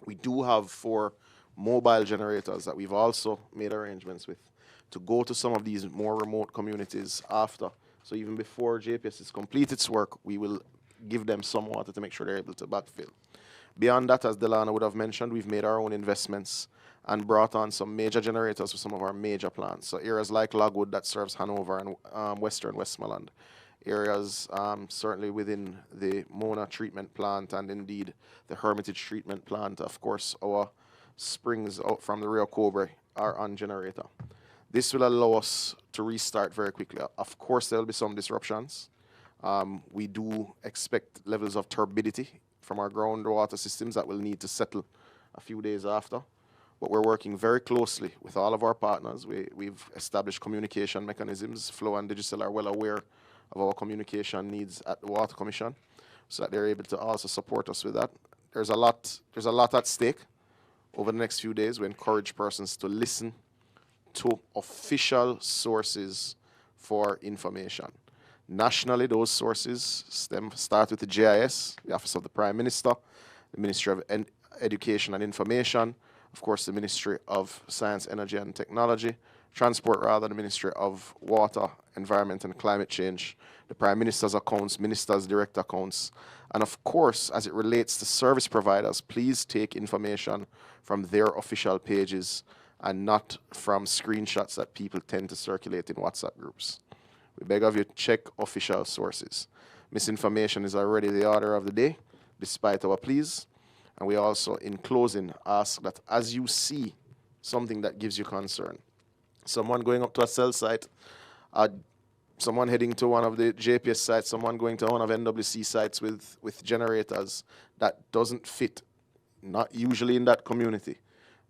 We do have 4 mobile generators that we've also made arrangements with to go to some of these more remote communities after. So even before JPS has completed its work, we will give them some water to make sure they're able to backfill. Beyond that, as Delana would have mentioned, we've made our own investments and brought on some major generators for some of our major plants. So areas like Logwood that serves Hanover and Western Westmoreland. Areas certainly within the Mona treatment plant and indeed the Hermitage treatment plant. Of course, our springs out from the Rio Cobre are on generator. This will allow us to restart very quickly. Of course, there will be some disruptions. We do expect levels of turbidity from our groundwater systems that will need to settle a few days after. But we're working very closely with all of our partners. We've established communication mechanisms. Flow and Digicel are well aware of our communication needs at the Water Commission, so that they're able to also support us with that. There's a lot at stake over the next few days. We encourage persons to listen to official sources for information. Nationally, those sources start with the GIS, the Office of the Prime Minister, the Ministry of Education and Information, of course the Ministry of Science, Energy and Technology, Transport, rather, the Ministry of Water, Environment and Climate Change, the Prime Minister's accounts, Minister's direct accounts, and of course, as it relates to service providers, please take information from their official pages and not from screenshots that people tend to circulate in WhatsApp groups. We beg of you, check official sources. Misinformation is already the order of the day, despite our pleas. And we also, in closing, ask that as you see something that gives you concern, someone going up to a cell site, someone heading to one of the JPS sites, someone going to one of NWC sites with generators that doesn't fit, not usually in that community,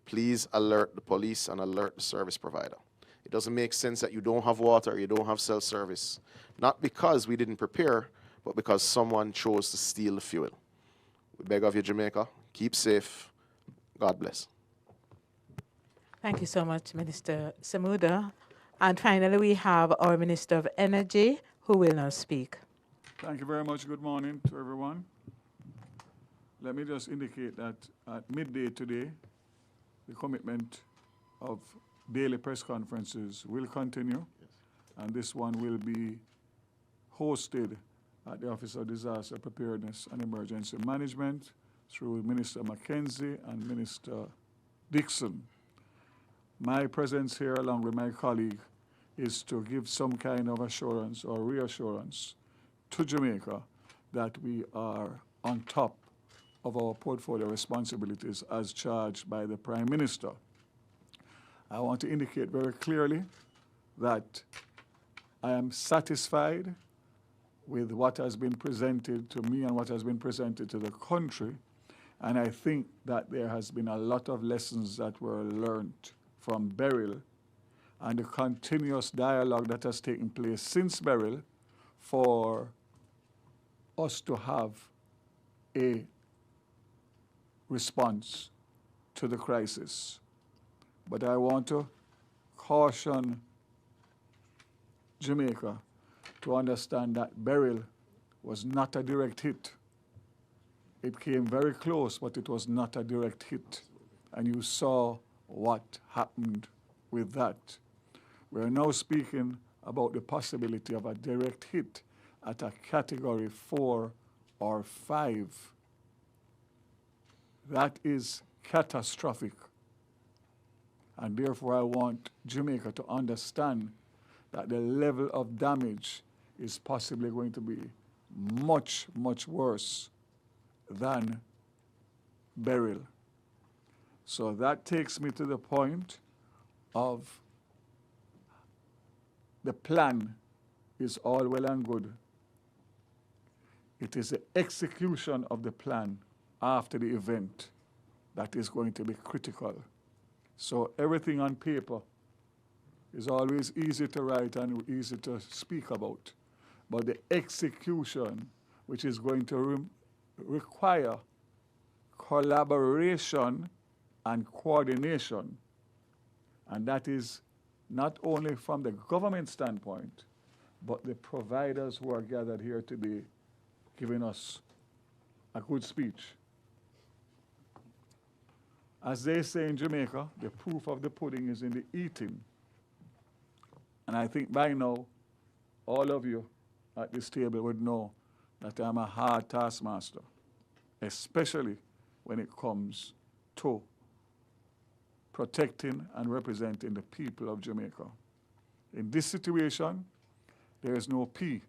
please alert the police and alert the service provider. It doesn't make sense that you don't have water, you don't have cell service, not because we didn't prepare, but because someone chose to steal the fuel. We beg of you, Jamaica, keep safe. God bless. Thank you so much, Minister Samuda. And finally, we have our Minister of Energy, who will now speak. Thank you very much. Good morning to everyone. Let me just indicate that at midday today, the commitment of daily press conferences will continue, and this one will be hosted at the Office of Disaster Preparedness and Emergency Management through Minister Mackenzie and Minister Dixon. My presence here, along with my colleague, is to give some kind of assurance or reassurance to Jamaica that we are on top of our portfolio responsibilities as charged by the Prime Minister. I want to indicate very clearly that I am satisfied with what has been presented to me and what has been presented to the country, and I think that there has been a lot of lessons that were learned from Beryl and the continuous dialogue that has taken place since Beryl for us to have a response to the crisis. But I want to caution Jamaica to understand that Beryl was not a direct hit. It came very close, but it was not a direct hit. And you saw what happened with that. We're now speaking about the possibility of a direct hit at a category 4 or 5. That is catastrophic. And therefore I want Jamaica to understand that the level of damage is possibly going to be much, much worse than Beryl. So that takes me to the point of the plan is all well and good. It is the execution of the plan after the event that is going to be critical. So everything on paper is always easy to write and easy to speak about. But the execution, which is going to require collaboration and coordination, and that is not only from the government standpoint, but the providers who are gathered here today giving us a good speech. As they say in Jamaica, the proof of the pudding is in the eating. And I think by now, all of you at this table would know that I'm a hard taskmaster, especially when it comes to protecting and representing the people of Jamaica. In this situation, there is no P.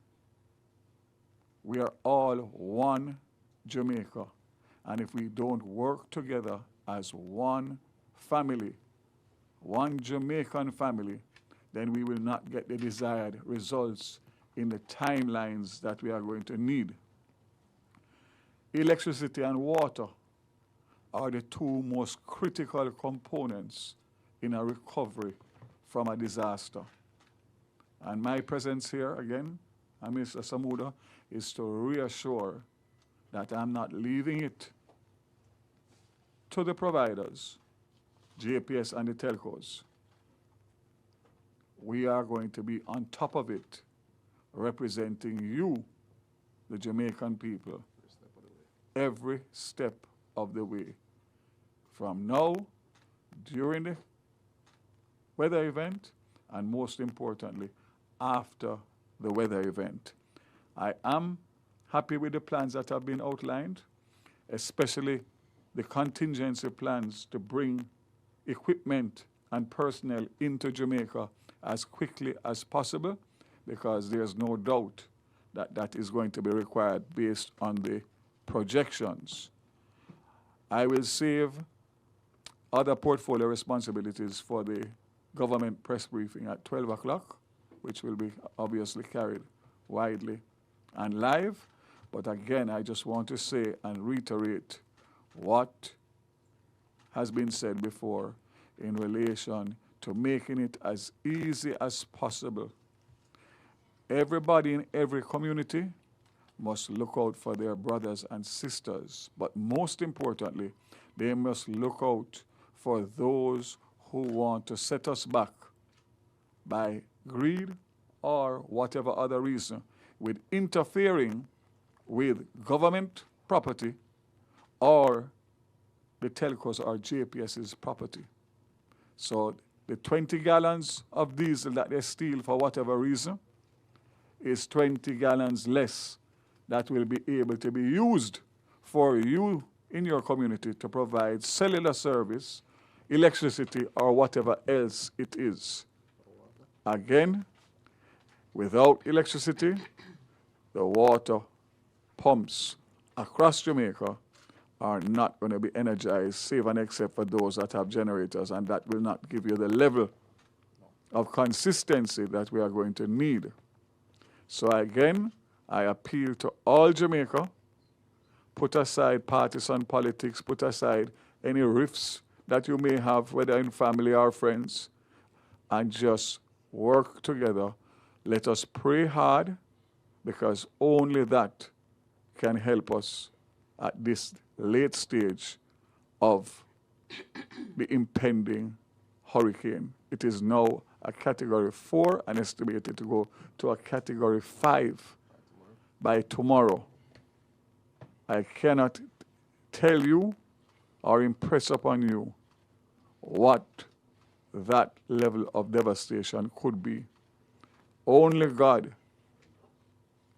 We are all one Jamaica. And if we don't work together as one family, one Jamaican family, then we will not get the desired results in the timelines that we are going to need. Electricity and water are the two most critical components in a recovery from a disaster. And my presence here again, and Mr. Samuda, is to reassure that I'm not leaving it to the providers, JPS and the telcos. We are going to be on top of it, representing you, the Jamaican people, every step of the way. From now, during the weather event, and most importantly, after the weather event. I am happy with the plans that have been outlined, especially the contingency plans to bring equipment and personnel into Jamaica as quickly as possible, because there's no doubt that that is going to be required based on the projections. I will save other portfolio responsibilities for the government press briefing at 12 o'clock, which will be obviously carried widely and live. But again, I just want to say and reiterate what has been said before in relation to making it as easy as possible. Everybody in every community must look out for their brothers and sisters, but most importantly, they must look out for those who want to set us back by greed or whatever other reason with interfering with government property or the telcos or JPS's property. So the 20 gallons of diesel that they steal for whatever reason is 20 gallons less that will be able to be used for you in your community to provide cellular service, electricity, or whatever else it is. Again, without electricity, the water pumps across Jamaica are not going to be energized, save and except for those that have generators, and that will not give you the level of consistency that we are going to need. So again, I appeal to all Jamaica, put aside partisan politics, put aside any rifts that you may have, whether in family or friends, and just work together. Let us pray hard, because only that can help us at this late stage of the impending hurricane. It is now a Category 4 and estimated to go to a Category 5 by tomorrow. I cannot tell you or impress upon you what that level of devastation could be. Only God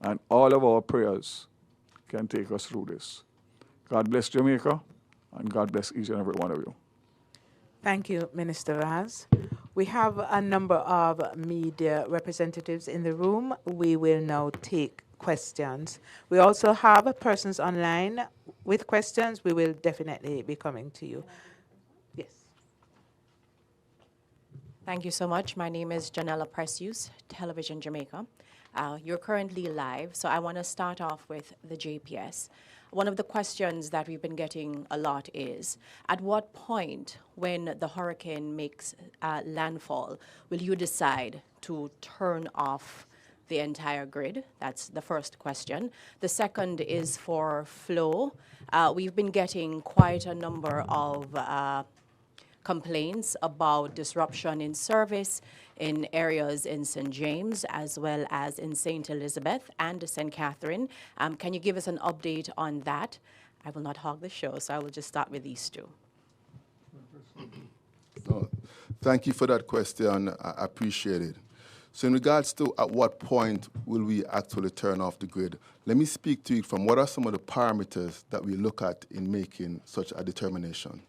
and all of our prayers can take us through this. God bless Jamaica, and God bless each and every one of you. Thank you, Minister Raz. We have a number of media representatives in the room. We will now take questions. We also have persons online with questions. We will definitely be coming to you. Yes. Thank you so much. My name is Janella Precious, Television Jamaica. You're currently live, so I want to start off with the JPS. One of the questions that we've been getting a lot is, at what point when the hurricane makes landfall will you decide to turn off the entire grid? That's the first question. The second is for Flo. We've been getting quite a number of complaints about disruption in service in areas in St. James as well as in St. Elizabeth and St. Catherine. Can you give us an update on that? I will not hog the show, so I will just start with these two. Thank you for that question. I appreciate it. So in regards to at what point will we actually turn off the grid, let me speak to you from what are some of the parameters that we look at in making such a determination.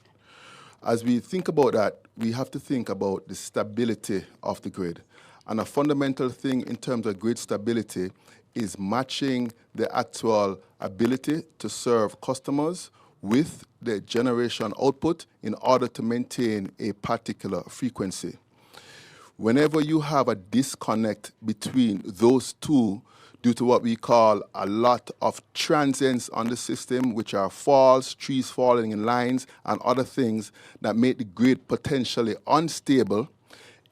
As we think about that, we have to think about the stability of the grid. And a fundamental thing in terms of grid stability is matching the actual ability to serve customers with the generation output in order to maintain a particular frequency. Whenever you have a disconnect between those two, due to what we call a lot of transients on the system, which are falls, trees falling in lines, and other things that make the grid potentially unstable,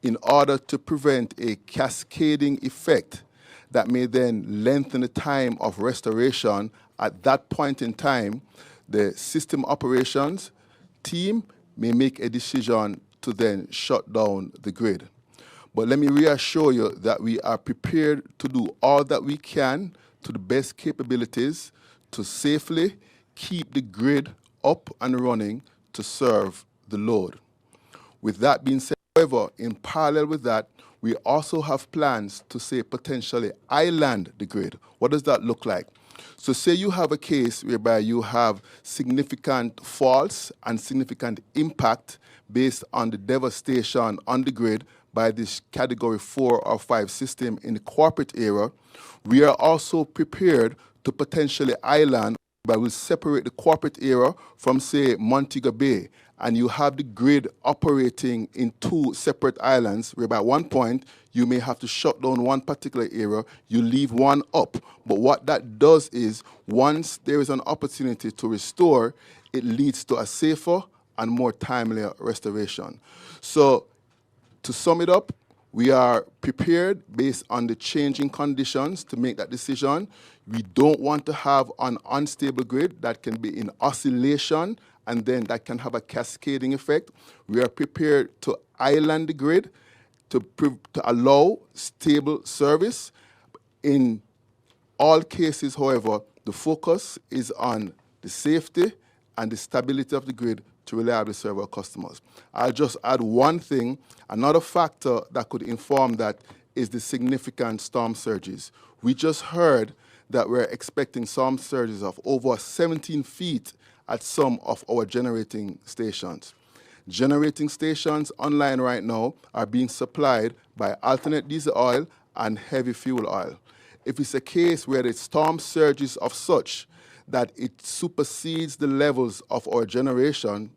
in order to prevent a cascading effect that may then lengthen the time of restoration. At that point in time, the system operations team may make a decision to then shut down the grid. But let me reassure you that we are prepared to do all that we can to the best capabilities to safely keep the grid up and running to serve the load. With that being said, However, in parallel with that, we also have plans to say potentially island the grid. What does that look like? So say you have a case whereby you have significant faults and significant impact based on the devastation on the grid by this category 4 or 5 system in the corporate area. We are also prepared to potentially island, but we'll separate the corporate area from, say, Montego Bay, and you have the grid operating in 2 separate islands, whereby at one point you may have to shut down one particular area, you leave one up. But what that does is, once there is an opportunity to restore, it leads to a safer and more timely restoration. So to sum it up, we are prepared based on the changing conditions to make that decision. We don't want to have an unstable grid that can be in oscillation and then that can have a cascading effect. We are prepared to island the grid to allow stable service. In all cases, however, the focus is on the safety and the stability of the grid to reliably serve our customers. I'll just add one thing. Another factor that could inform that is the significant storm surges. We just heard that we're expecting storm surges of over 17 feet at some of our generating stations. Generating stations online right now are being supplied by alternate diesel oil and heavy fuel oil. If it's a case where the storm surges of such that it supersedes the levels of our generators,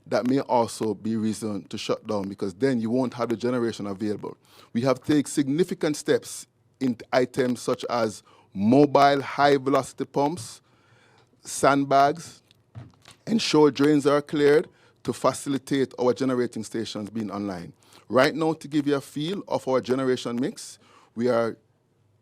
that may also be reason to shut down, because then you won't have the generation available. We have taken significant steps in items such as mobile high-velocity pumps, sandbags, ensure drains are cleared to facilitate our generating stations being online. Right now, to give you a feel of our generation mix, we are,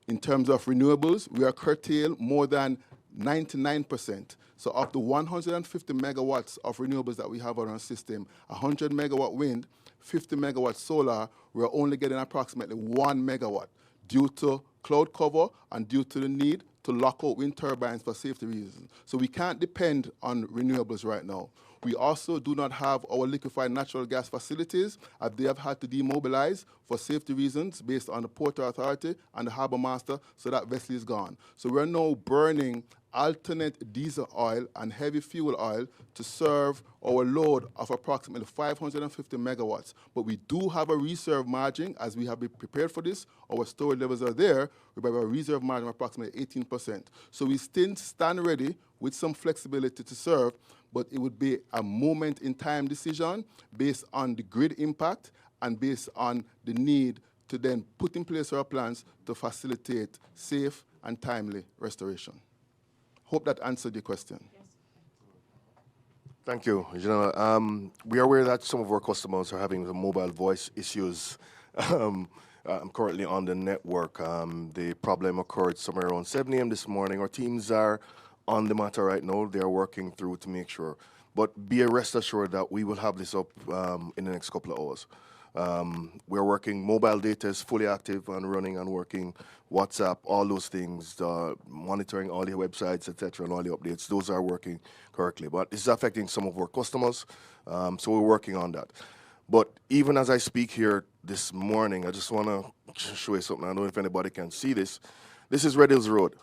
in terms of renewables, we are curtailed more than 99%. So of the 150 megawatts of renewables that we have on our system, 100 megawatt wind, 50 megawatt solar, we're only getting approximately 1 megawatt due to cloud cover and due to the need to lock out wind turbines for safety reasons. So we can't depend on renewables right now. We also do not have our liquefied natural gas facilities, as they have had to demobilize for safety reasons based on the Port Authority and the Harbour Master, so that vessel is gone. So we're now burning alternate diesel oil and heavy fuel oil to serve our load of approximately 550 megawatts. But we do have a reserve margin, as we have been prepared for this. Our storage levels are there. We have a reserve margin of approximately 18%. So we still stand ready with some flexibility to serve, but it would be a moment-in-time decision based on the grid impact and based on the need to then put in place our plans to facilitate safe and timely restoration. Hope that answered your question. Yes. Thank you, General. We are aware that some of our customers are having the mobile voice issues. I'm currently on the network. The problem occurred somewhere around 7 a.m. this morning. Our teams are on the matter right now. They are working through to make sure. But be rest assured that we will have this up in the next couple of hours. We're working, mobile data is fully active and running and working, WhatsApp, all those things, monitoring all the websites, etc., and all the updates, those are working correctly. But this is affecting some of our customers, so we're working on that. But even as I speak here this morning, I just want to show you something. I don't know if anybody can see this. This is Red Hills Road,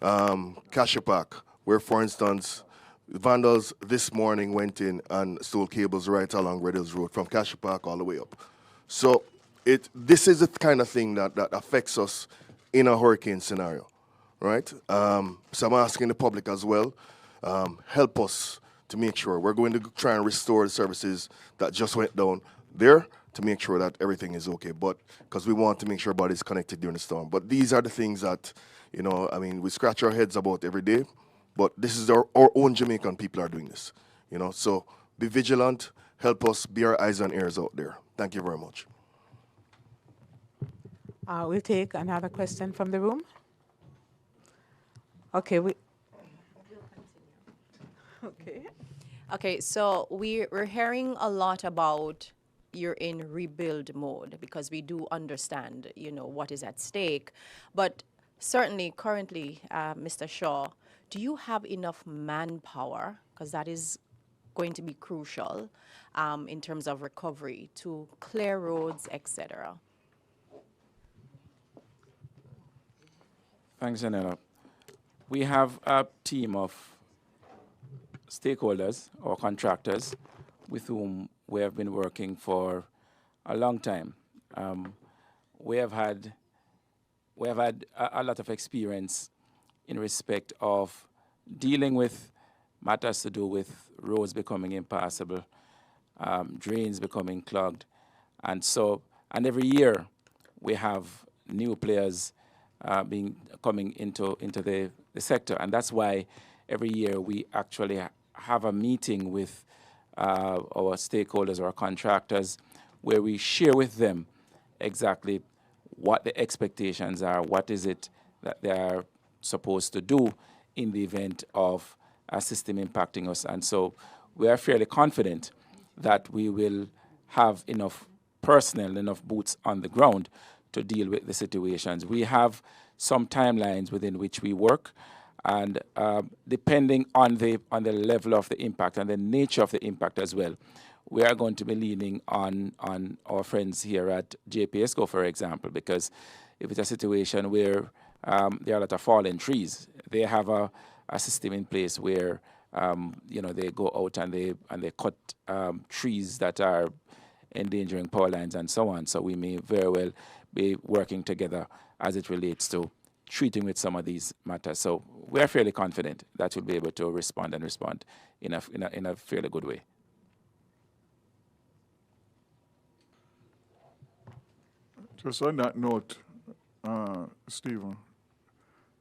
Cashepack, where, for instance, vandals this morning went in and stole cables right along Red Hills Road from Cashepack all the way up. So this is the kind of thing that affects us in a hurricane scenario, right? So I'm asking the public as well, help us to make sure. We're going to try and restore the services that just went down there to make sure that everything is okay, but because we want to make sure everybody's connected during the storm. But these are the things that, you know, I mean, we scratch our heads about every day, but this is our own Jamaican people are doing this, you know. So be vigilant, help us, be our eyes and ears out there. Thank you very much. We'll take another question from the room. Okay, okay. Okay, so we're hearing a lot about you're in rebuild mode, because we do understand, you know, what is at stake. But certainly, currently, Mr. Shaw, do you have enough manpower? Because that is going to be crucial in terms of recovery to clear roads, etc.? Thanks, Janela. We have a team of stakeholders or contractors with whom we have been working for a long time. We have had a lot of experience in respect of dealing with matters to do with roads becoming impassable, drains becoming clogged, and every year we have new players coming into the sector, and that's why every year we actually have a meeting with our stakeholders or contractors where we share with them exactly what the expectations are, what is it that they are supposed to do in the event of a system impacting us. And so we are fairly confident that we will have enough personnel, enough boots on the ground to deal with the situations. We have some timelines within which we work, and depending on the level of the impact and the nature of the impact as well, we are going to be leaning on our friends here at JPSCO, for example, because if it's a situation where there are a lot of fallen trees, they have a system in place where they go out and they cut trees that are endangering power lines and so on. So we may very well be working together as it relates to treating with some of these matters. So we are fairly confident that we'll be able to respond in a fairly good way. Just on that note, Stephen,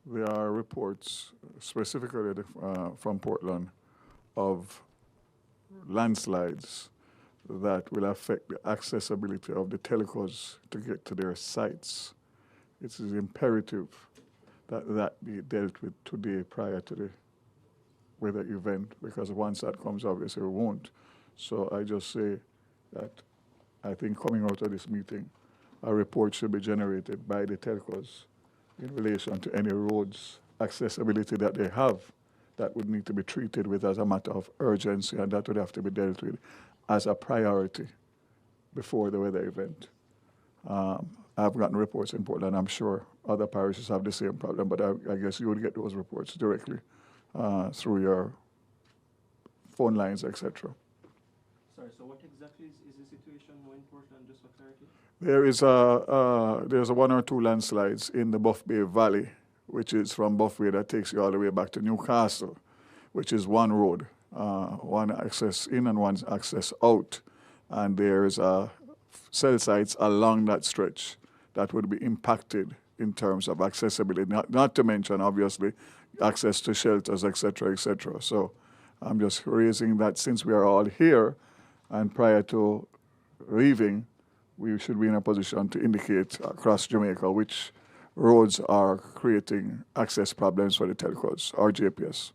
there are reports specifically from Portland of landslides that will affect the accessibility of the telcos to get to their sites. It is imperative that be dealt with today prior to the weather event, because once that comes, obviously we won't. So I just say that I think coming out of this meeting, a report should be generated by the telcos in relation to any roads accessibility that they have that would need to be treated with as a matter of urgency, and that would have to be dealt with as a priority before the weather event. I've gotten reports in Portland. I'm sure other parishes have the same problem, but I guess you would get those reports directly through your phone lines, etc. Sorry, so what exactly is the situation in Portland, just for clarity? There's one or two landslides in the Buff Bay Valley, which is from Buff Bay that takes you all the way back to Newcastle, which is one road, one access in and one access out. And there's cell sites along that stretch that would be impacted in terms of accessibility, not to mention, obviously, access to shelters, etc., etc. So I'm just raising that since we are all here, and prior to leaving, we should be in a position to indicate across Jamaica which roads are creating access problems for the telcos or GPS.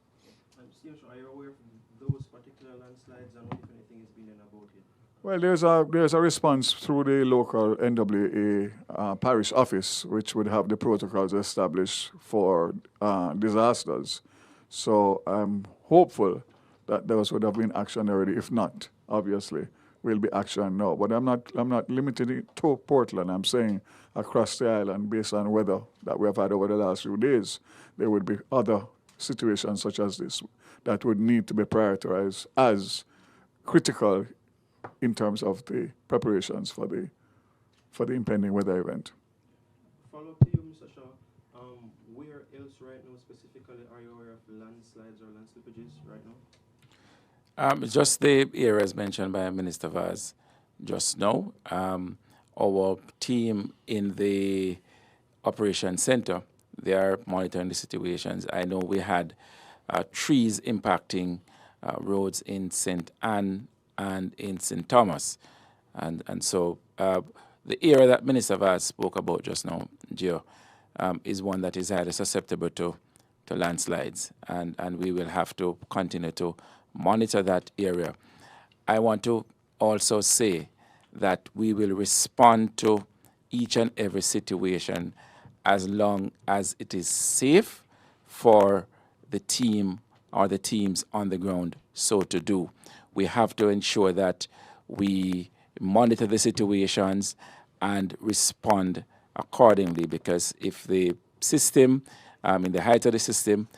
Are you aware of those particular landslides and what, if anything, is being done about it? Well, there's a response through the local NWA parish office, which would have the protocols established for disasters. So I'm hopeful that those would have been action already. If not, obviously, will be action now. But I'm not limited it to Portland. I'm saying across the island, based on weather that we have had over the last few days, there would be other situations such as this that would need to be prioritized as critical in terms of the preparations for the impending weather event. Follow up to you, Mr. Shaw. Where else right now specifically are you aware of landslides or land slippages right now? Just the areas mentioned by Minister Vaz just now. Our team in the Operation Center, they are monitoring the situations. I know we had trees impacting roads in St. Anne and in St. Thomas. And so the area that Minister Vaz spoke about just now, Gio, is one that is highly susceptible to landslides. And we will have to continue to monitor that area. I want to also say that we will respond to each and every situation as long as it is safe for the team or the teams on the ground so to do. we have to ensure that we monitor the situations and respond accordingly, because if the system, in the height of the system,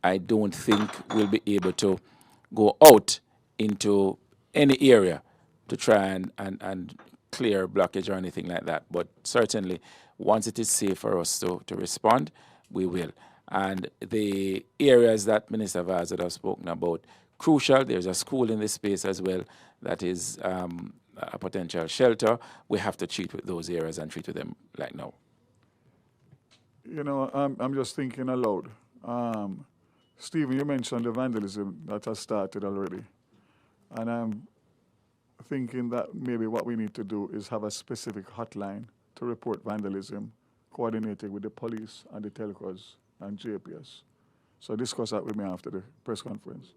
I don't think we'll be able to go out into any area to try and clear blockage or anything like that. But certainly, once it is safe for us to respond, we will. And the areas that Minister Vaz had spoken about, crucial. There's a school in this space as well that is a potential shelter. We have to treat with those areas and treat with them like now. You know, I'm just thinking aloud. Stephen, you mentioned the vandalism that has started already. And I'm thinking that maybe what we need to do is have a specific hotline to report vandalism, coordinated with the police and the telcos and JPS. So discuss that with me after the press conference.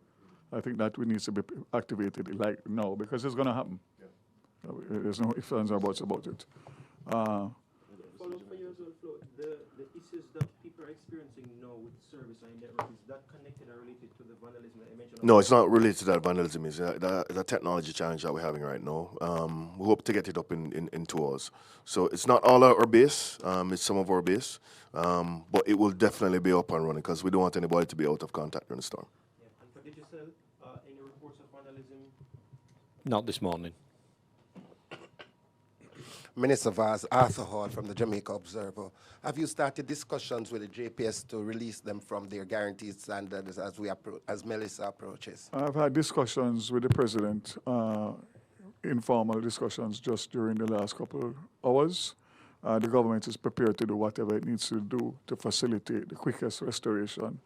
I think that we need to be activated like now, because it's going to happen. Yeah. There's no ifs, ands, or buts about it. Follow for you as well, Flo. The issues that people are experiencing now with service and network, is that connected or related to the vandalism that I mentioned? No, it's not related to that vandalism. It's a technology challenge that we're having right now. We hope to get it up in 2 hours. So it's not all our base. It's some of our base. But it will definitely be up and running, because we don't want anybody to be out of contact during the storm. Yeah. And for Digicel, any reports of vandalism? Not this morning. Minister Vaz, Arthur Hall from the Jamaica Observer. Have you started discussions with the JPS to release them from their guaranteed standards as Melissa approaches? I've had discussions with the president, informal discussions just during the last couple of hours. The government is prepared to do whatever it needs to do to facilitate the quickest restoration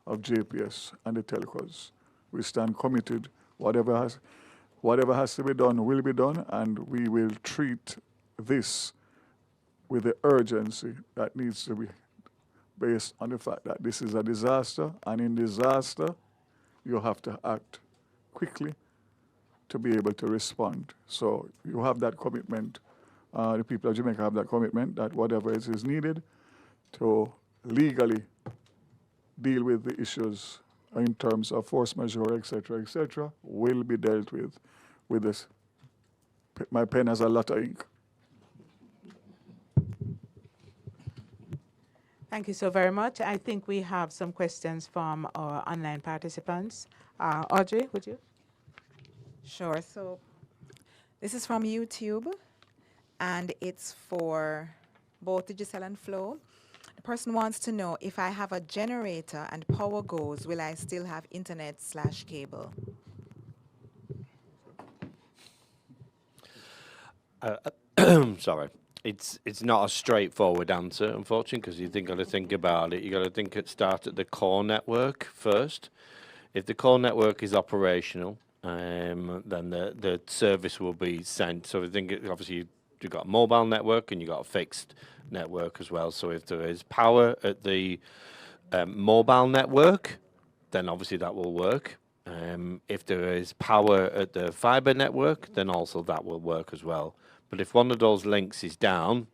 of JPS and the telcos. We stand committed. Whatever has to be done will be done, and we will treat this with the urgency that needs to be based on the fact that this is a disaster, and in disaster, you have to act quickly to be able to respond. So you have that commitment. The people of Jamaica have that commitment that whatever it is needed to legally deal with the issues in terms of force majeure, etc., will be dealt with this. My pen has a lot of ink. Thank you so very much. I think we have some questions from our online participants. Audrey, would you? Sure. So this is from YouTube, and it's for both Digicel and Flo. The person wants to know, if I have a generator and power goes, will I still have internet/cable? Sorry. It's not a straightforward answer, unfortunately, because you got to think about it. You got to start at the core network first. If the core network is operational, then the service will be sent. So I think obviously you've got a mobile network and you've got a fixed network as well. So if there is power at the mobile network, then obviously that will work. If there is power at the fiber network, then also that will work as well. But if one of those links is down,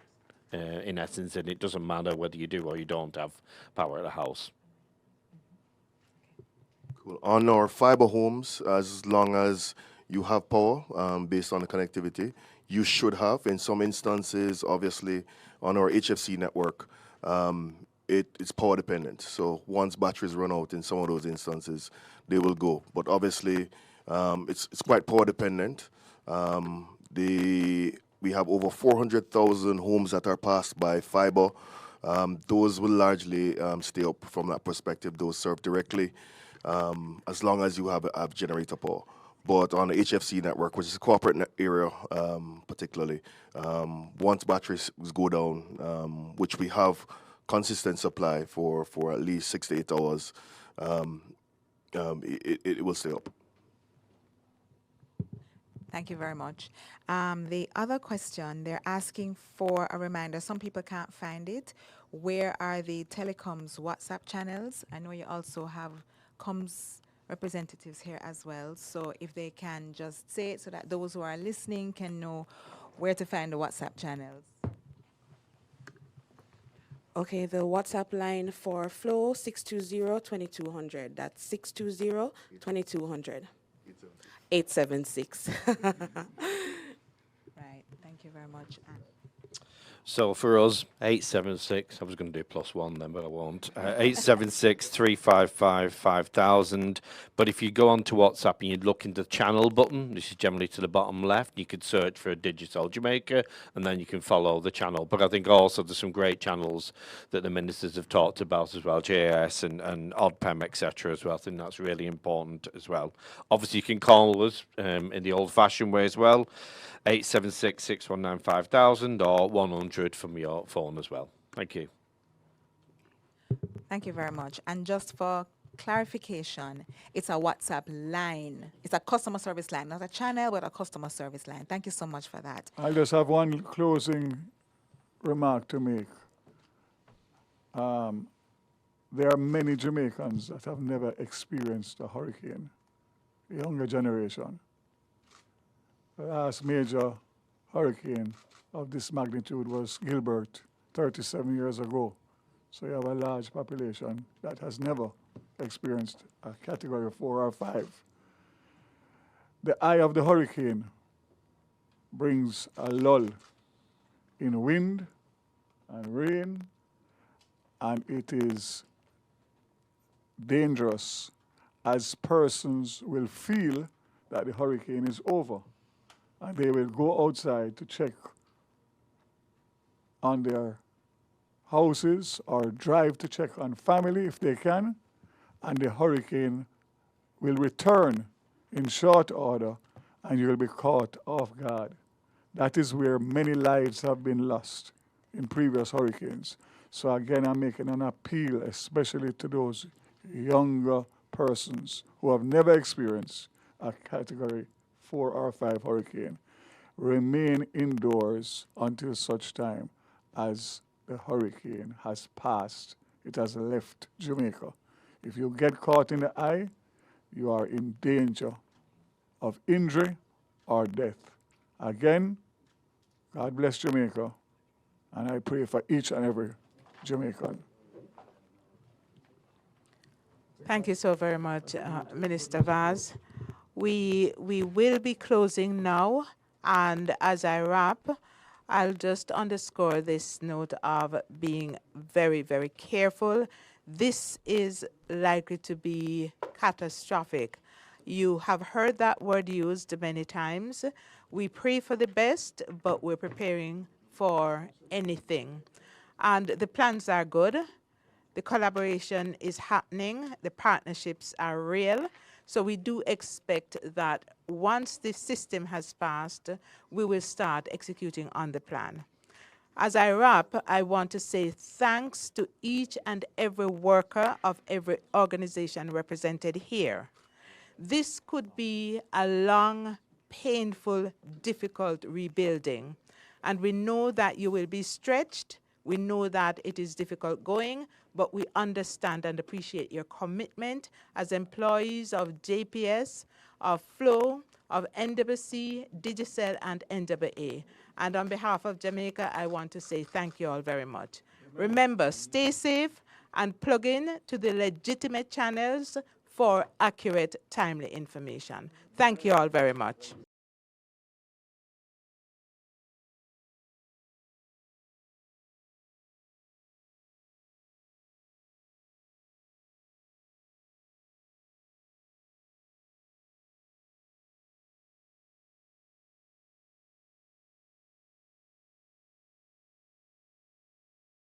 in essence, then it doesn't matter whether you do or you don't have power at the house. Cool. On our fiber homes, as long as you have power based on the connectivity, you should have. In some instances, obviously, on our HFC network, it's power dependent. So once batteries run out in some of those instances, they will go. But obviously, it's quite power dependent. We have over 400,000 homes that are passed by fiber. Those will largely stay up from that perspective. Those serve directly, as long as you have generator power. But on the HFC network, which is a corporate area particularly, once batteries go down, which we have consistent supply for at least 6 to 8 hours, it will stay up. Thank you very much. The other question, they're asking for a reminder. Some people can't find it. Where are the telecoms WhatsApp channels? I know you also have comms representatives here as well. So if they can just say it so that those who are listening can know where to find the WhatsApp channels. Okay, the WhatsApp line for Flow, 620-2200. That's 620-2200. 876. Right. Thank you very much. Anne. So for us, 876, I was going to do +1 then, but I won't. 876 355 5000. But if you go onto WhatsApp and you look in the channel button, this is generally to the bottom left, you could search for Digital Jamaica and then you can follow the channel. But I think also there's some great channels that the ministers have talked about as well, JAS and OddPem, etc. as well. I think that's really important as well. Obviously, you can call us in the old-fashioned way as well. 876 619 5000 or 100 from your phone as well. Thank you. Thank you very much. And just for clarification, it's a WhatsApp line. It's a customer service line, not a channel, but a customer service line. Thank you so much for that. I just have one closing remark to make. There are many Jamaicans that have never experienced a hurricane, the younger generation. The last major hurricane of this magnitude was Gilbert 37 years ago. So you have a large population that has never experienced a category 4 or 5. The eye of the hurricane brings a lull in wind and rain, and it is dangerous as persons will feel that the hurricane is over. And they will go outside to check on their houses or drive to check on family if they can, and the hurricane will return in short order and you will be caught off guard. That is where many lives have been lost in previous hurricanes. So again, I'm making an appeal, especially to those younger persons who have never experienced a category 4 or 5 hurricane. Remain indoors until such time as the hurricane has passed. It has left Jamaica. If you get caught in the eye, you are in danger of injury or death. Again, God bless Jamaica, and I pray for each and every Jamaican. Thank you so very much, Minister Vaz. We will be closing now, and as I wrap, I'll just underscore this note of being very, very careful. This is likely to be catastrophic. You have heard that word used many times. We pray for the best, but we're preparing for anything. And the plans are good. The collaboration is happening. The partnerships are real. So we do expect that once the system has passed, we will start executing on the plan. As I wrap, I want to say thanks to each and every worker of every organization represented here. This could be a long, painful, difficult rebuilding. And we know that you will be stretched. We know that it is difficult going, but we understand and appreciate your commitment as employees of JPS, of FLOW, of NWC, Digicel, and NWA. And on behalf of Jamaica, I want to say thank you all very much. Remember, stay safe and plug in to the legitimate channels for accurate, timely information. Thank you all very much.